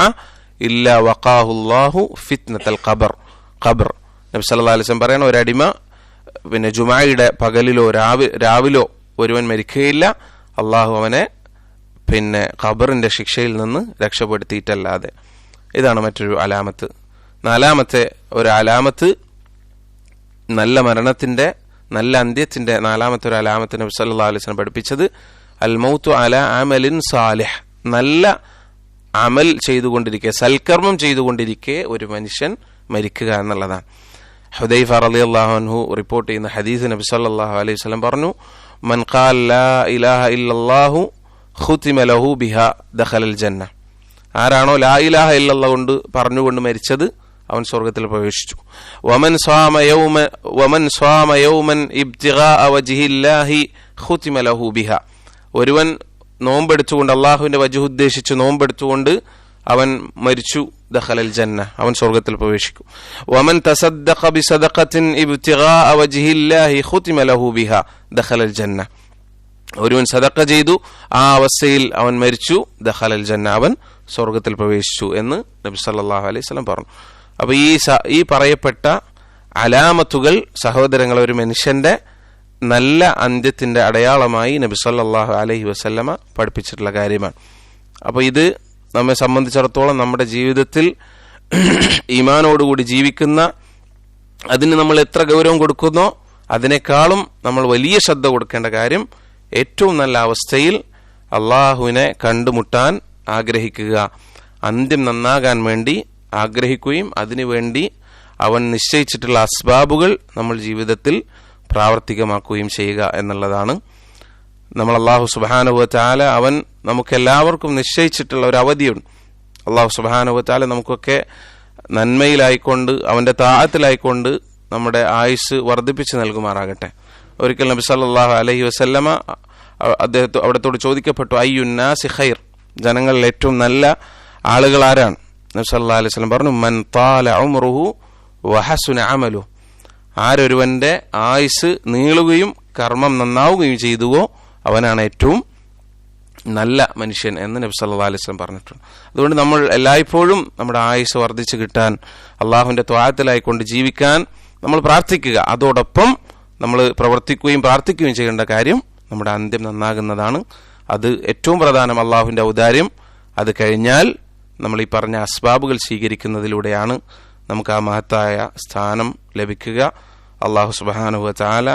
ഇല്ലാ വഖാഹുല്ലാഹു ഫിത്നത്തൽ ഖബർ. നബി സല്ലല്ലാഹു അലൈഹി വസല്ലം പറയുന്ന ഒരടിമ പിന്നെ ജുമഅയുടെ പകലിലോ രാവിലോ ഒരുവൻ മരിക്കുകയില്ല, അള്ളാഹു അവനെ പിന്നെ ഖബറിന്റെ ശിക്ഷയിൽ നിന്ന് രക്ഷപ്പെടുത്തിയിട്ടല്ലാതെ. ഇതാണ് മറ്റൊരു അലാമത്ത്. നാലാമത്തെ ഒരു അലാമത്ത്, നല്ല മരണത്തിന്റെ, നല്ല അന്ത്യത്തിന്റെ നാലാമത്തെ ഒരു അലാമത്ത് നബി സല്ലല്ലാഹു അലൈഹി വസല്ലം പഠിപ്പിച്ചത് അൽ മൗതു അലാ അമലിൻ സാലിഹ്. നല്ല അമൽ ചെയ്തുകൊണ്ടിരിക്കെ, സൽക്കർമ്മം ചെയ്തുകൊണ്ടിരിക്കെ ഒരു മനുഷ്യൻ മരിക്കുക എന്നുള്ളതാണ്. ഹുദൈഫ റളിയല്ലാഹു അൻഹു റിപ്പോർട്ട് ചെയ്യുന്ന ഹദീസ് നബി സല്ലല്ലാഹു അലൈഹി വസല്ലം പറഞ്ഞു, മൻ ഖാല ലാ ഇലാഹ ഇല്ലല്ലാഹു ഖുതിമ ലഹു ബിഹാ ദഖലൽ ജന്ന. ആരാണോ ലാ ഇലാഹ ഇല്ലല്ലാഹ് കൊണ്ട് പറഞ്ഞുകൊണ്ട് മരിച്ചത് അവൻ സ്വർഗത്തിൽ പ്രവേശിച്ചു. വമൻ സ്വാമ യൗമൻ ഇബ്തിഗാഅ വജ്ഹില്ലാഹി ഖുതിമ ലഹു ബിഹാ. ഒരുവൻ നോമ്പെടുത്തുകൊണ്ട്, അള്ളാഹുവിന്റെ വജ്ഹ് ഉദ്ദേശിച്ച് നോമ്പെടുത്തുകൊണ്ട് അവൻ മരിച്ചു, ദഖലൽ ജന്ന, അവൻ സ്വർഗത്തിൽ പ്രവേശിക്കും. വമൻ തസദ്ദഖ ബിസദഖത്തിൻ ഇബ്തിഗാഅ വജ്ഹില്ലാഹി ഖുതിമ ലഹു ബിഹാ ദഖലൽ ജന്ന. ഒരുവൻ സദഖ ചെയ്തു, ആ അവസ്ഥയിൽ അവൻ മരിച്ചു, ദഖലൽ ജന്ന, അവൻ സ്വർഗത്തിൽ പ്രവേശിച്ചു എന്ന് നബി സല്ലല്ലാഹു അലൈഹി വസല്ലം പറഞ്ഞു. അപ്പൊ ഈ പറയപ്പെട്ട അലാമത്തുകൾ സഹോദരങ്ങൾ ഒരു മനുഷ്യന്റെ നല്ല അന്ത്യത്തിന്റെ അടയാളമായി നബി സല്ലല്ലാഹു അലൈഹി വസല്ലമ പഠിപ്പിച്ചിട്ടുള്ള കാര്യമാണ്. അപ്പൊ ഇത് നമ്മെ സംബന്ധിച്ചിടത്തോളം നമ്മുടെ ജീവിതത്തിൽ ഈമാനോടുകൂടി ജീവിക്കുന്ന, അതിന് നമ്മൾ എത്ര ഗൗരവം കൊടുക്കുന്നോ അതിനേക്കാളും നമ്മൾ വലിയ ശ്രദ്ധ കൊടുക്കേണ്ട കാര്യം ഏറ്റവും നല്ല അവസ്ഥയിൽ അള്ളാഹുവിനെ കണ്ടുമുട്ടാൻ ആഗ്രഹിക്കുക, അന്ത്യം നന്നാകാൻ വേണ്ടി ആഗ്രഹിക്കുകയും അതിനുവേണ്ടി അവൻ നിശ്ചയിച്ചിട്ടുള്ള അസ്ബാബുകൾ നമ്മൾ ജീവിതത്തിൽ പ്രാവർത്തികമാക്കുകയും ചെയ്യുക എന്നുള്ളതാണ്. നമ്മൾ അള്ളാഹു സുബ്ഹാനഹു വ തആല അവൻ നമുക്കെല്ലാവർക്കും നിശ്ചയിച്ചിട്ടുള്ള ഒരു അവധിയുണ്ട്. അള്ളാഹു സുബ്ഹാനഹു വ തആല നമുക്കൊക്കെ നന്മയിലായിക്കൊണ്ട് അവന്റെ താഅത്തിലായിക്കൊണ്ട് നമ്മുടെ ആയുസ് വർദ്ധിപ്പിച്ചു നൽകുമാറാകട്ടെ. ഒരിക്കൽ നബി സല്ലല്ലാഹു അലൈഹി വസല്ലമ അവിടത്തോട് ചോദിക്കപ്പെട്ടു, അയ്യുന്നാസി ഖൈർ, ജനങ്ങളിൽ ഏറ്റവും നല്ല ആളുകൾ ആരാണ്? നബി സല്ലല്ലാഹു അലൈഹി വസല്ലം പറഞ്ഞു, മൻ താല ഉംറുഹു വഹസുന അമലു, ആരൊരുവന്റെ ആയുസ് നീളുകയും കർമ്മം നന്നാവുകയും ചെയ്തുവോ അവനാണ് ഏറ്റവും നല്ല മനുഷ്യൻ എന്ന് നബി സല്ലല്ലാഹു അലൈഹി വസല്ലം പറഞ്ഞിട്ടുണ്ട്. അതുകൊണ്ട് നമ്മൾ എല്ലായ്പ്പോഴും നമ്മുടെ ആയുസ് വർദ്ധിച്ചു കിട്ടാൻ, അള്ളാഹുവിന്റെ ത്വാഅത്തിലായിക്കൊണ്ട് ജീവിക്കാൻ നമ്മൾ പ്രാർത്ഥിക്കുക. അതോടൊപ്പം നമ്മൾ പ്രവർത്തിക്കുകയും പ്രാർത്ഥിക്കുകയും ചെയ്യേണ്ട കാര്യം നമ്മുടെ അന്ത്യം നന്നാകുന്നതാണ്. അത് ഏറ്റവും പ്രധാനം, അള്ളാഹുവിന്റെ ഔദാര്യം. അത് കഴിഞ്ഞാൽ നമ്മൾ ഈ പറഞ്ഞ അസ്ബാബുകൾ സ്വീകരിക്കുന്നതിലൂടെയാണ് നമുക്ക് ആ മഹത്തായ സ്ഥാനം ലഭിക്കുക. അള്ളാഹു സുബ്ഹാനഹു വ തആല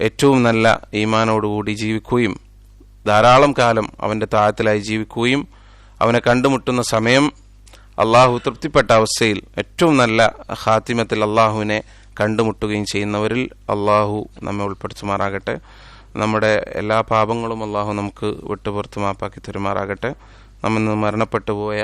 ഏറ്റവും നല്ല ഈമാനോടുകൂടി ജീവിക്കുകയും ധാരാളം കാലം അവന്റെ താഴത്തിലായി ജീവിക്കുകയും അവനെ കണ്ടുമുട്ടുന്ന സമയം അള്ളാഹു തൃപ്തിപ്പെട്ട അവസ്ഥയിൽ ഏറ്റവും നല്ല ഖാത്തിമത്തിൽ അള്ളാഹുവിനെ കണ്ടുമുട്ടുകയും ചെയ്യുന്നവരിൽ അള്ളാഹു നമ്മെ ഉൾപ്പെടുത്തുമാറാകട്ടെ. നമ്മുടെ എല്ലാ പാപങ്ങളും അള്ളാഹു നമുക്ക് വിട്ടുപുറത്ത് മാപ്പാക്കി തരുമാറാകട്ടെ. നമ്മിൽ നിന്ന് മരണപ്പെട്ടു പോയ